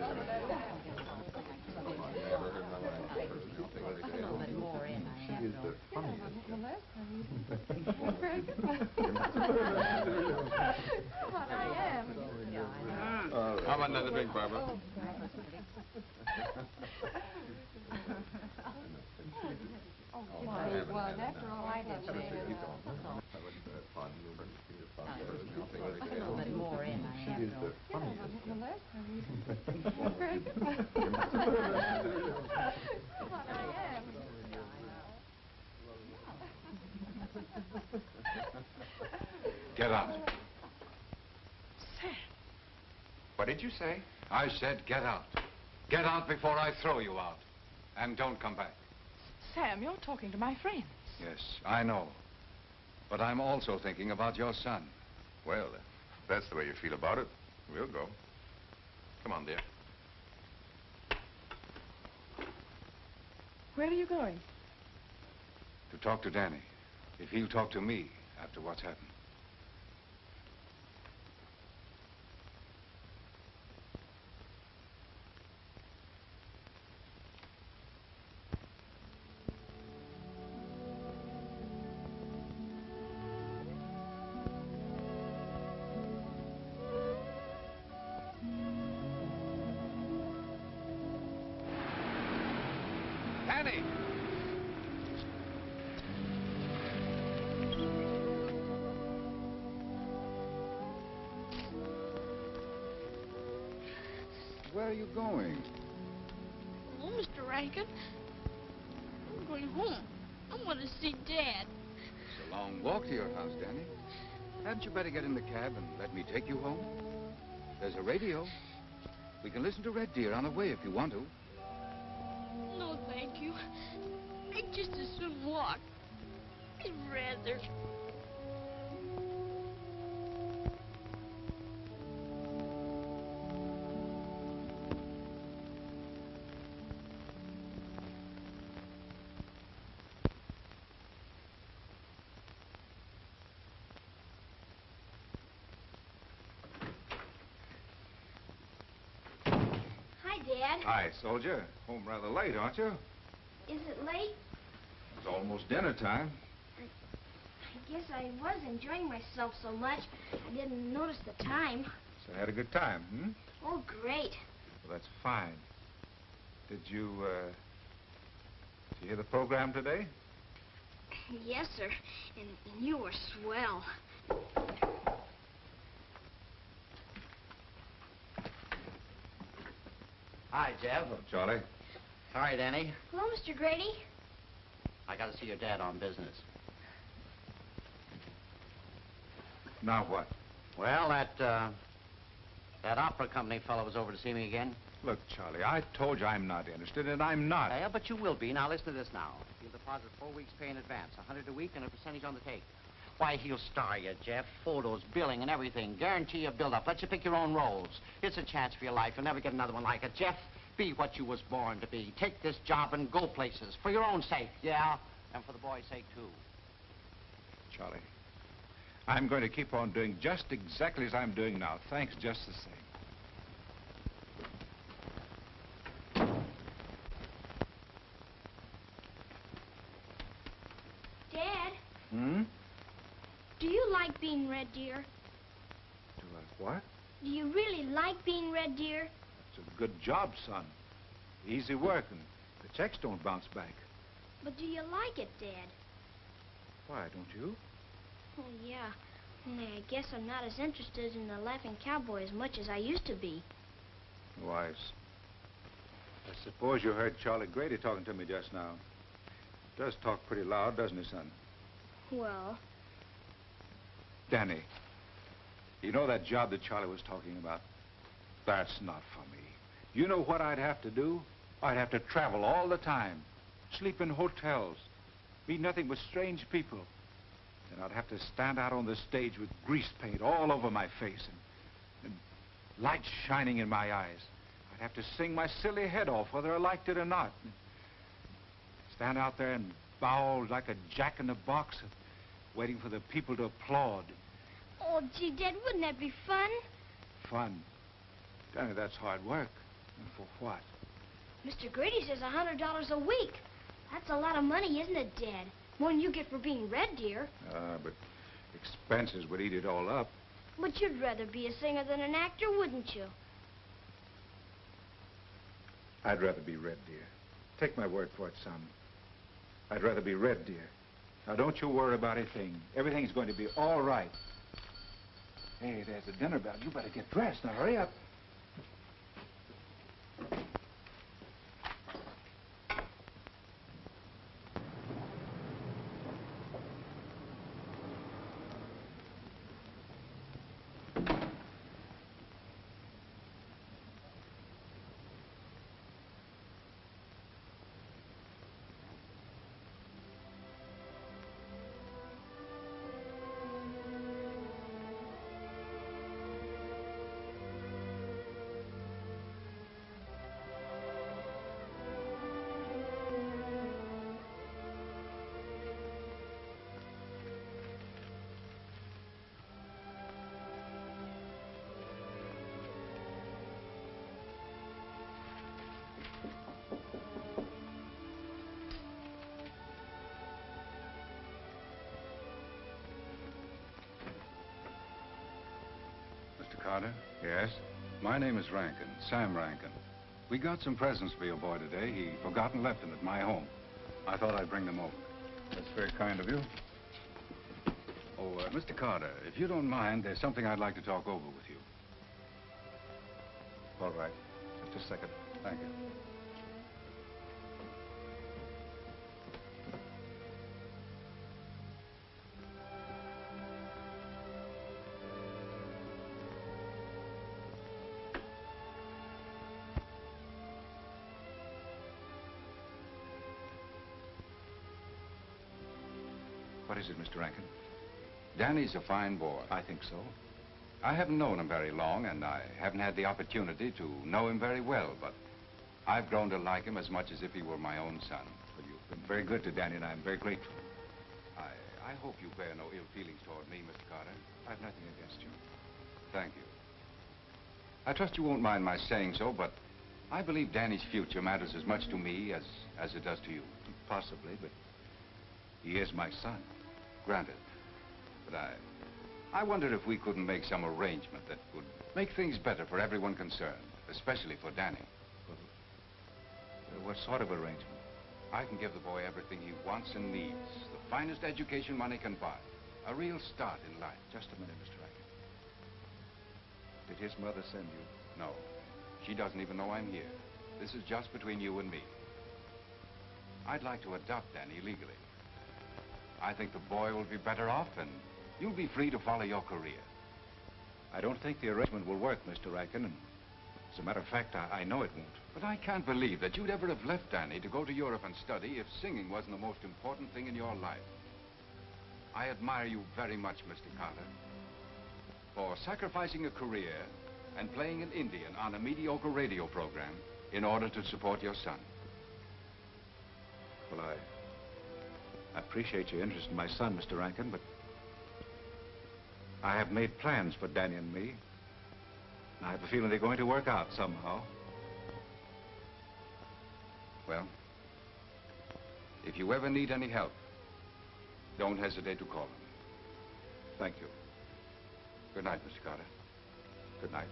How about another drink, Barbara?
Well, after all I did,
A little bit more in, I have no.
Get out.
Sam.
What did you say?
I said get out. Get out before I throw you out. And don't come back.
Sam, you're talking to my friends.
Yes, I know. But I'm also thinking about your son.
Well, if that's the way you feel about it, we'll go. Come on, dear.
Where are you going?
To talk to Danny. If he'll talk to me after what's happened.
Danny!
Where are you going?
Hello, Mr. Rankin. I'm going home. I want to see Dad.
It's a long walk to your house, Danny. Hadn't you better get in the cab and let me take you home? There's a radio. We can listen to Red Deer on the way if you want to.
No, thank you. I'd just as soon walk. I'd rather. Hi, Dad.
Hi, soldier. Home rather late, aren't you?
Is it late?
It's almost dinner time.
I guess I was enjoying myself so much, I didn't notice the time.
So had a good time, hmm?
Oh, great.
Well, that's fine. Did you hear the program today?
Yes, sir. And you were swell.
Hi, Jeff.
Hello, Charlie.
Hi, Danny.
Hello, Mr. Grady.
I got to see your dad on business.
Now what?
Well, that opera company fellow was over to see me again.
Look, Charlie, I told you I'm not interested, and I'm not.
Yeah, but you will be. Now, listen to this now. He'll deposit 4 weeks' pay in advance, $100 a week and a percentage on the take. Why, he'll star you, Jeff. Photos, billing, and everything. Guarantee you a build-up. Let you pick your own roles. It's a chance for your life. You'll never get another one like it. Jeff, be what you was born to be. Take this job and go places. For your own sake, yeah? And for the boy's sake, too.
Charlie, I'm going to keep on doing just exactly as I'm doing now. Thanks just the same.
Dad,
Hmm?
do you like being Red Deer?
Do I what?
Do you really like being Red Deer?
It's a good job, son. Easy work, and the checks don't bounce back.
But do you like it, Dad?
Why, don't you?
Oh, yeah. Only I guess I'm not as interested in the Laughing Cowboy as much as I used to be.
Why, I suppose you heard Charlie Grady talking to me just now. Does talk pretty loud, doesn't he, son?
Well,
Danny, you know that job that Charlie was talking about? That's not for me.
You know what I'd have to do? I'd have to travel all the time, sleep in hotels, meet nothing but strange people. Then I'd have to stand out on the stage with grease paint all over my face and lights shining in my eyes. I'd have to sing my silly head off whether I liked it or not. Stand out there and bow like a jack in the box, waiting for the people to applaud.
Oh, gee, Dad, wouldn't that be fun?
Fun. Danny, that's hard work. And for what?
Mr. Grady says $100 a week. That's a lot of money, isn't it, Dad? More than you get for being Red Deer.
But expenses would eat it all up.
But you'd rather be a singer than an actor, wouldn't you?
I'd rather be Red Deer. Take my word for it, son. I'd rather be Red Deer. Now, don't you worry about a thing. Everything's going to be all right. Hey, there's the dinner bell. You better get dressed. Now, hurry up.
Carter? Yes? My name is Rankin, Sam Rankin. We got some presents for your boy today. He forgot and left them at my home. I thought I'd bring them over.
That's very kind of you.
Oh, Mr. Carter, if you don't mind, there's something I'd like to talk over with you.
All right. Just a second.
Thank you.
What is it, Mr. Rankin?
Danny's a fine boy.
I think so.
I haven't known him very long, and I haven't had the opportunity to know him very well, but I've grown to like him as much as if he were my own son.
Well, you've been very good to Danny, and I'm very grateful.
I hope you bear no ill feelings toward me, Mr. Carter.
I've nothing against you.
Thank you. I trust you won't mind my saying so, but I believe Danny's future matters as much to me as it does to you.
Possibly, but he is my son.
Granted. But I wondered if we couldn't make some arrangement that would make things better for everyone concerned, especially for Danny.
What sort of arrangement?
I can give the boy everything he wants and needs. The finest education money can buy. A real start in life.
Just a minute, Mr. Rankin. Did his mother send you?
No. She doesn't even know I'm here. This is just between you and me. I'd like to adopt Danny legally. I think the boy will be better off, and you'll be free to follow your career.
I don't think the arrangement will work, Mr. Rankin, and as a matter of fact, I know it won't.
But I can't believe that you'd ever have left Danny to go to Europe and study if singing wasn't the most important thing in your life. I admire you very much, Mr. Carter, for sacrificing a career and playing an Indian on a mediocre radio program in order to support your son.
Well, I appreciate your interest in my son, Mr. Rankin, but I have made plans for Danny and me. I have a feeling they're going to work out somehow.
Well, if you ever need any help, don't hesitate to call me.
Thank you.
Good night, Mr. Carter. Good night.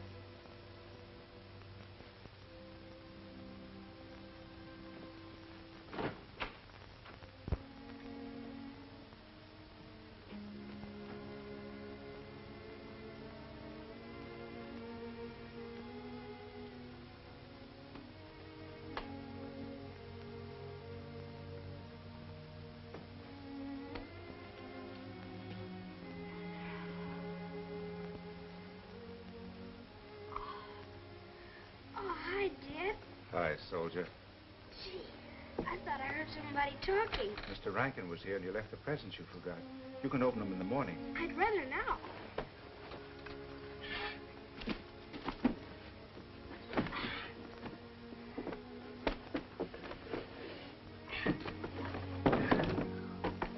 Hi, Dad.
Hi, soldier.
Gee, I thought I heard somebody talking.
Mr. Rankin was here and you left the presents you forgot. You can open them in the morning.
I'd rather now.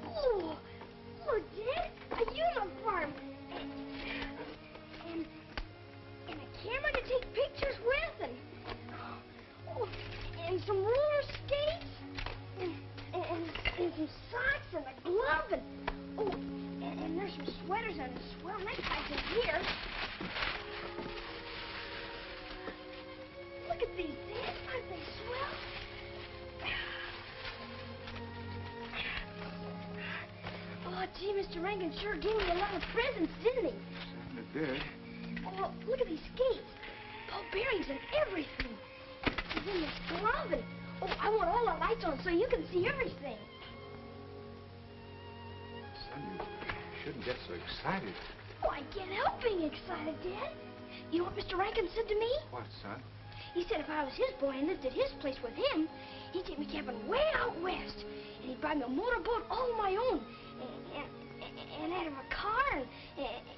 Oh, look, Dad, a uniform. And a camera to take pictures with, and some roller skates, and some socks and a glove, and there's some sweaters and swell neckties in here. Look at these, Dad. Aren't they swell? Oh, gee, Mr. Rankin sure gave me a lot of presents, didn't he?
It did.
Oh, look at these skates. Ball bearings and everything. And then this glove and... Oh, I want all the lights on so you can see everything.
Son, you shouldn't get so excited.
Oh, I can't help being excited, Dad. You know what Mr. Rankin said to me?
What, son?
He said if I was his boy and lived at his place with him, he'd take me camping way out west. And he'd buy me a motorboat all my own. And I'd have a car,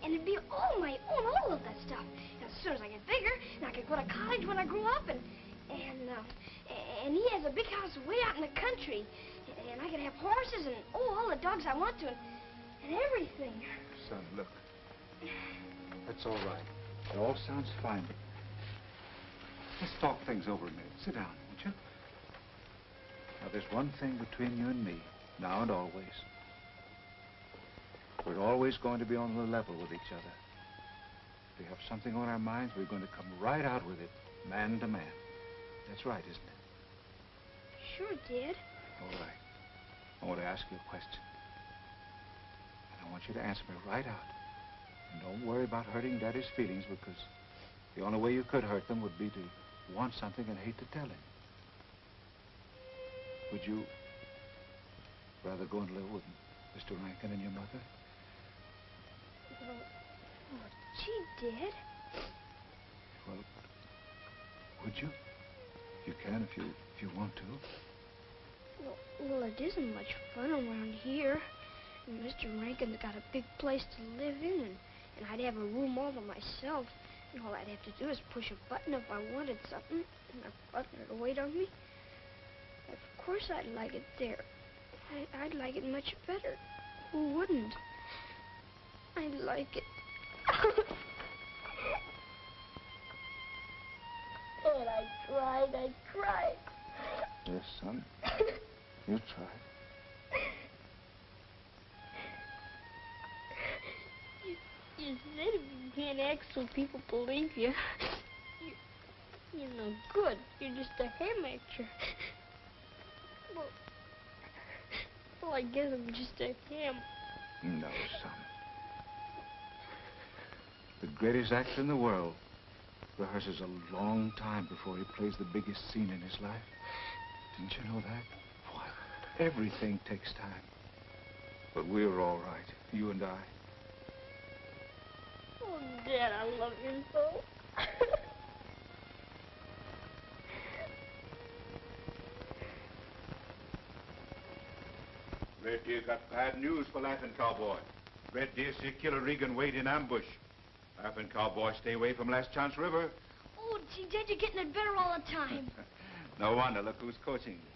and it'd be all my own, all of that stuff. And as soon as I get bigger, and I could go to college when I grew up, and he has a big house way out in the country. And I could have horses and, all the dogs I want to, and everything.
Son, look. That's all right. It all sounds fine, but let's talk things over a minute. Sit down, won't you? Now, there's one thing between you and me, now and always. We're always going to be on the level with each other. If we have something on our minds, we're going to come right out with it, man to man. That's right, isn't it?
Sure, Dad.
All right. I want to ask you a question. And I want you to answer me right out. And don't worry about hurting Daddy's feelings, because the only way you could hurt them would be to want something and hate to tell him. Would you rather go and live with Mr. Rankin and your mother?
Oh, gee, Dad.
Well, would you? You can if you want to.
Well, it isn't much fun around here. And Mr. Rankin's got a big place to live in, and I'd have a room all to myself. And all I'd have to do is push a button if I wanted something, and a button would wait on me. Of course I'd like it there. I'd like it much better. Who wouldn't? I'd like it. And I tried.
Yes, son. You tried.
You said if you can't act so people believe you, you're no good. You're just a ham actor. Well, I guess I'm just a ham.
No, son. The greatest actor in the world rehearses a long time before he plays the biggest scene in his life. Didn't you know that? Why, everything takes time. But we're all right, you and I.
Oh, Dad, I love you so.
Red Deer got bad news for Laughing Cowboy. Red Deer see Killer Regan wait in ambush. Laughing Cowboy stay away from Last Chance River.
Oh, gee, Dad, you're getting it better all the time.
No wonder. Look who's coaching you.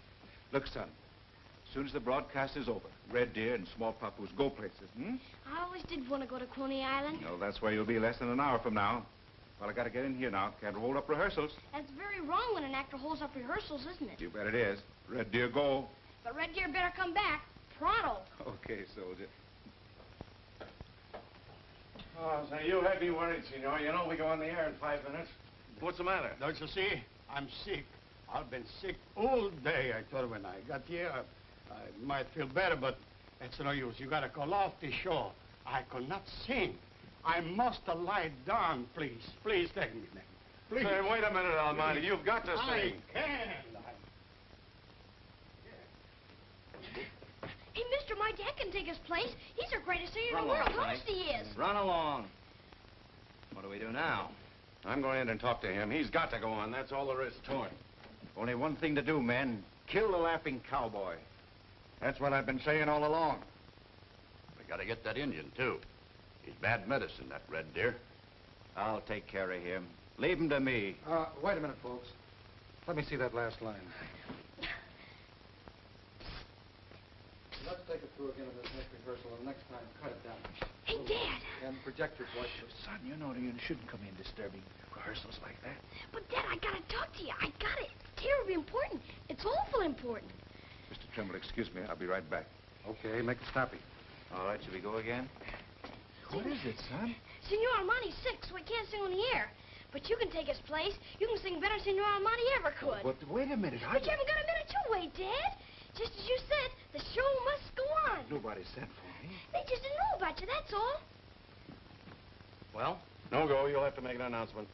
Look, son. As soon as the broadcast is over, Red Deer and Small Papoose go places,
I always did want to go to Coney Island.
No, that's where you'll be less than an hour from now. Well, I gotta get in here now. Can't hold up rehearsals.
That's very wrong when an actor holds up rehearsals, isn't it?
You bet it is. Red Deer, go.
But Red Deer better come back. Pronto.
Okay, soldier.
Oh, so you had me worried, senor. You know we go on the air in 5 minutes.
What's the matter?
Don't you see? I'm sick. I've been sick all day. I thought when I got here, I might feel better, but it's no use. You gotta call off the show. I could not sing. I must lie down, please. Please take me now. Please.
Hey, wait a minute, Almighty. You've got to
I
sing.
can.
Hey, mister, my dad can take his place. He's the greatest singer in
Run
the world.
along,
Honest he is.
Run along. What do we do now?
I'm going in and talk to him. He's got to go on. That's all there is to it.
Only one thing to do, men. Kill the laughing cowboy.
That's what I've been saying all along.
We gotta get that Indian, too. He's bad medicine, that Red Deer.
I'll take care of him. Leave him to me.
Wait a minute, folks. Let me see that last line. Let's take it through again in this next rehearsal, and next time, cut it down.
Hey, Dad!
And project your voice.
Son, you know you shouldn't come in disturbing rehearsals like that.
But, Dad, I gotta talk to you. I got it. It's terribly important. It's awful important.
Mr. Trimble, excuse me. I'll be right back.
Okay, make it snappy.
All right, should we go again?
What is it, son?
Senor Armani's sick, so he can't sing on the air. But you can take his place. You can sing better than Senor Armani ever could.
But wait a minute.
But you haven't got a minute to wait, Dad. Just as you said, the show must go on.
Nobody sent for me.
They just didn't know about you, that's all.
Well? No go. You'll have to make an announcement.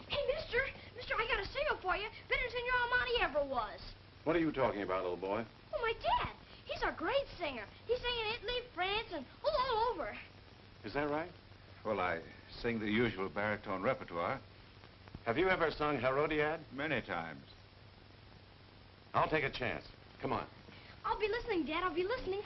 Hey, mister, I got a singer for you. Better than Senor Armani ever was.
What are you talking about, little boy?
Oh, my dad. He's a great singer. He sang in Italy, France, and all over.
Is that right?
Well, I sing the usual baritone repertoire.
Have you ever sung Herodiad?
Many times.
I'll take a chance. Come on.
I'll be listening, Dad. I'll be listening.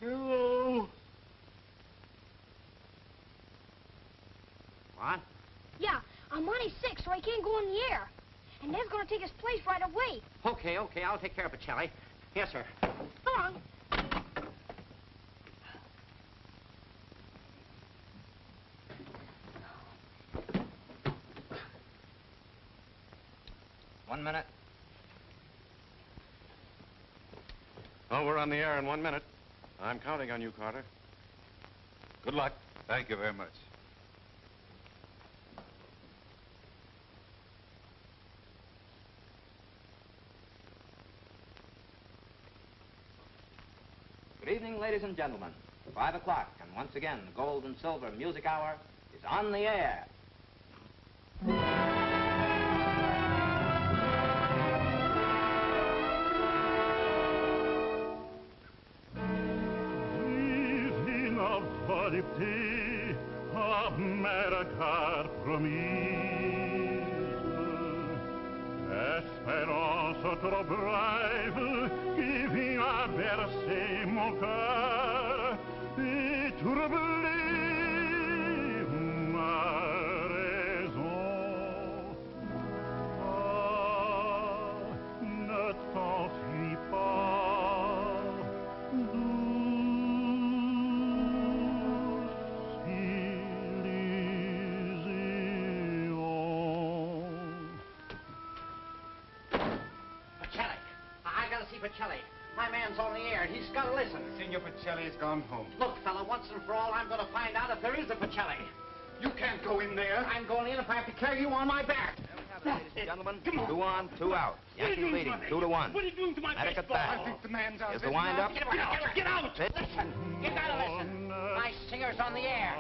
Hello. What?
Yeah, Armani's sick, so he can't go in the air. And Ned's gonna take his place right away.
Okay, I'll take care of it, Charlie. Yes, sir.
Come on.
One minute.
Oh, we're on the air in 1 minute. I'm counting on you, Carter. Good luck.
Thank you very much.
Good evening, ladies and gentlemen. 5 o'clock, and once again, the Gold and Silver Music Hour is on the air.
Volupté, America promise, espérance trop brève qui vient bercer mon cœur et troubler ma raison. Ah, ne t'enfuis pas,
Pacelli. My man's on the air. He's got to listen.
Senor Pacelli's gone home.
Look, fella, once and for all, I'm going to find out if there is a Pacelli.
You can't go in there.
I'm going in if I have to carry you on my back.
Ladies and gentlemen, 2 on, 2 out. Yankees leading 2-1.
What are you doing to my
Medic at
baseball?
bat.
I think the man's out.
Is the wind-up?
Get out! Get out! Listen. You got to listen. My singer's on the air.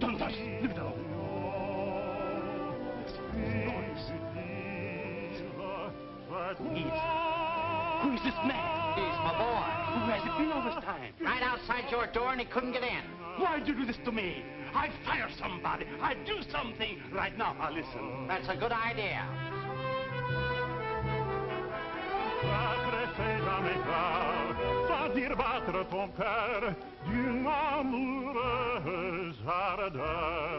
Don't touch. Leave it alone. Who is this man?
He's my boy.
Who has it been all this time?
Right outside your door, and he couldn't get in.
Why'd you do this to me? I'd fire somebody. I'd do something. Right now, I'll listen.
That's a good idea.
Sans dire battre ton cœur d'une amoureuse ardeur.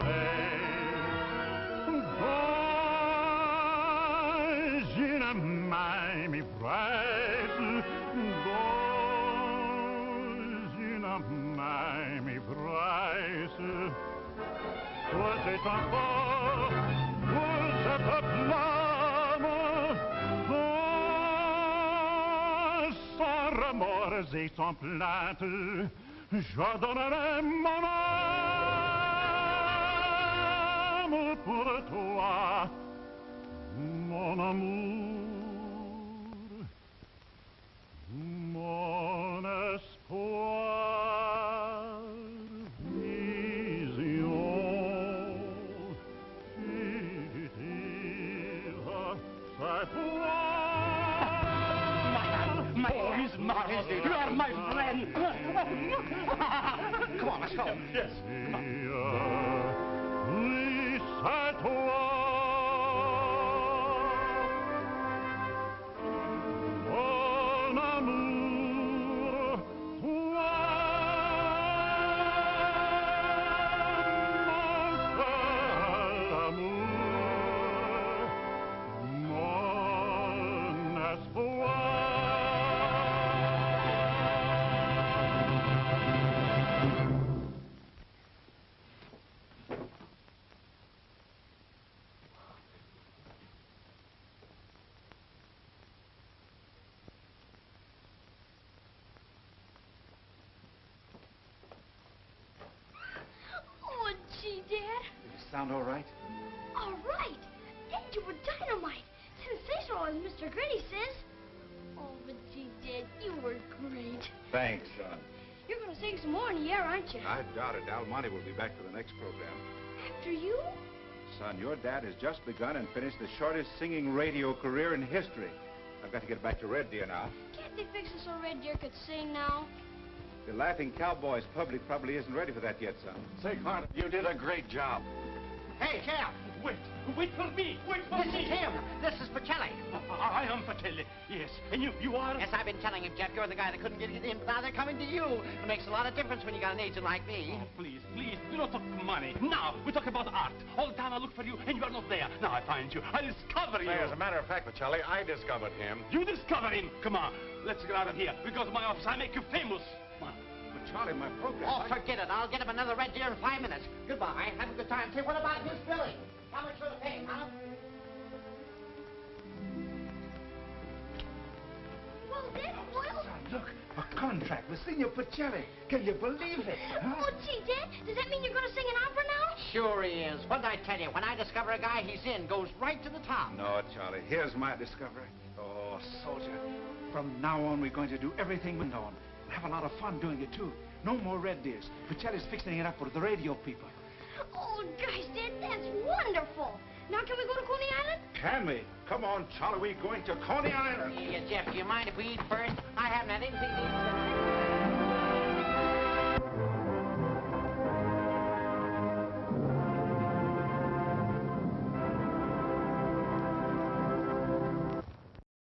Dans une même ivresse, dans une même ivresse, toi c'est encore pour cette flamme, sans remords et sans plainte, je donnerai mon âme. pour toi, mon amour, mon espoir, vision fugitive, c'est toi.
Maurice, you are my friend. Come on, let's go. Yes.
Oui, c'est toi. Mon amour, toi, mon seul amour, mon espoir.
Oh, gee, Dad.
You sound all right?
All right. Dad, you were dynamite. Sensational, as Mr. Gritty says. Oh, but gee, Dad, you were great.
Thanks, son.
You're going to sing some more in the air, aren't you?
I doubt it. Al Monte will be back for the next program.
After you?
Son, your dad has just begun and finished the shortest singing radio career in history. I've got to get back to Red Deer now.
Can't they fix it so Red Deer could sing now?
The Laughing Cowboys public probably isn't ready for that yet, son.
Say, Carter, you did a great job.
Hey, Jeff!
Wait for me! Wait for
This
me!
is him! This is Pacelli.
I am Pacelli, yes. And you are?
Yes, I've been telling him, Jeff, you're the guy that couldn't get it in, but now they're coming to you. It makes a lot of difference when you got an agent like me.
Oh, please, do not talk money. Now, we talk about art. All the time I look for you, and you are not there. Now I find you. I discover you.
Say, as a matter of fact, Pacelli, I discovered him.
You discover him. Come on, let's get out of here. Because my office, I make you famous. Come on.
But Charlie, my program...
Oh, forget it. I'll get him another Red Deer in 5 minutes. Goodbye. Have a good time. Say, what about his billing? How much will it pay, huh?
Well, Dad, well...
Look, a contract with Signor Pacelli. Can you believe it? Huh?
Oh, gee, Dad, does that mean you're going to sing an opera now?
Sure he is. What did I tell you? When I discover a guy, he's in. Goes right to the top.
No, Charlie, here's my discovery. Oh, soldier, from now on we're going to do everything we know and have a lot of fun doing it, too. No more Red Deers. Pacelli's fixing it up for the radio people.
Oh, gosh, Dad, that's wonderful. Now, can we go to Coney Island?
Can we? Come on, Charlie, we're going to Coney Island.
Yeah, Jeff, do you mind if we eat first? I haven't had anything to eat since...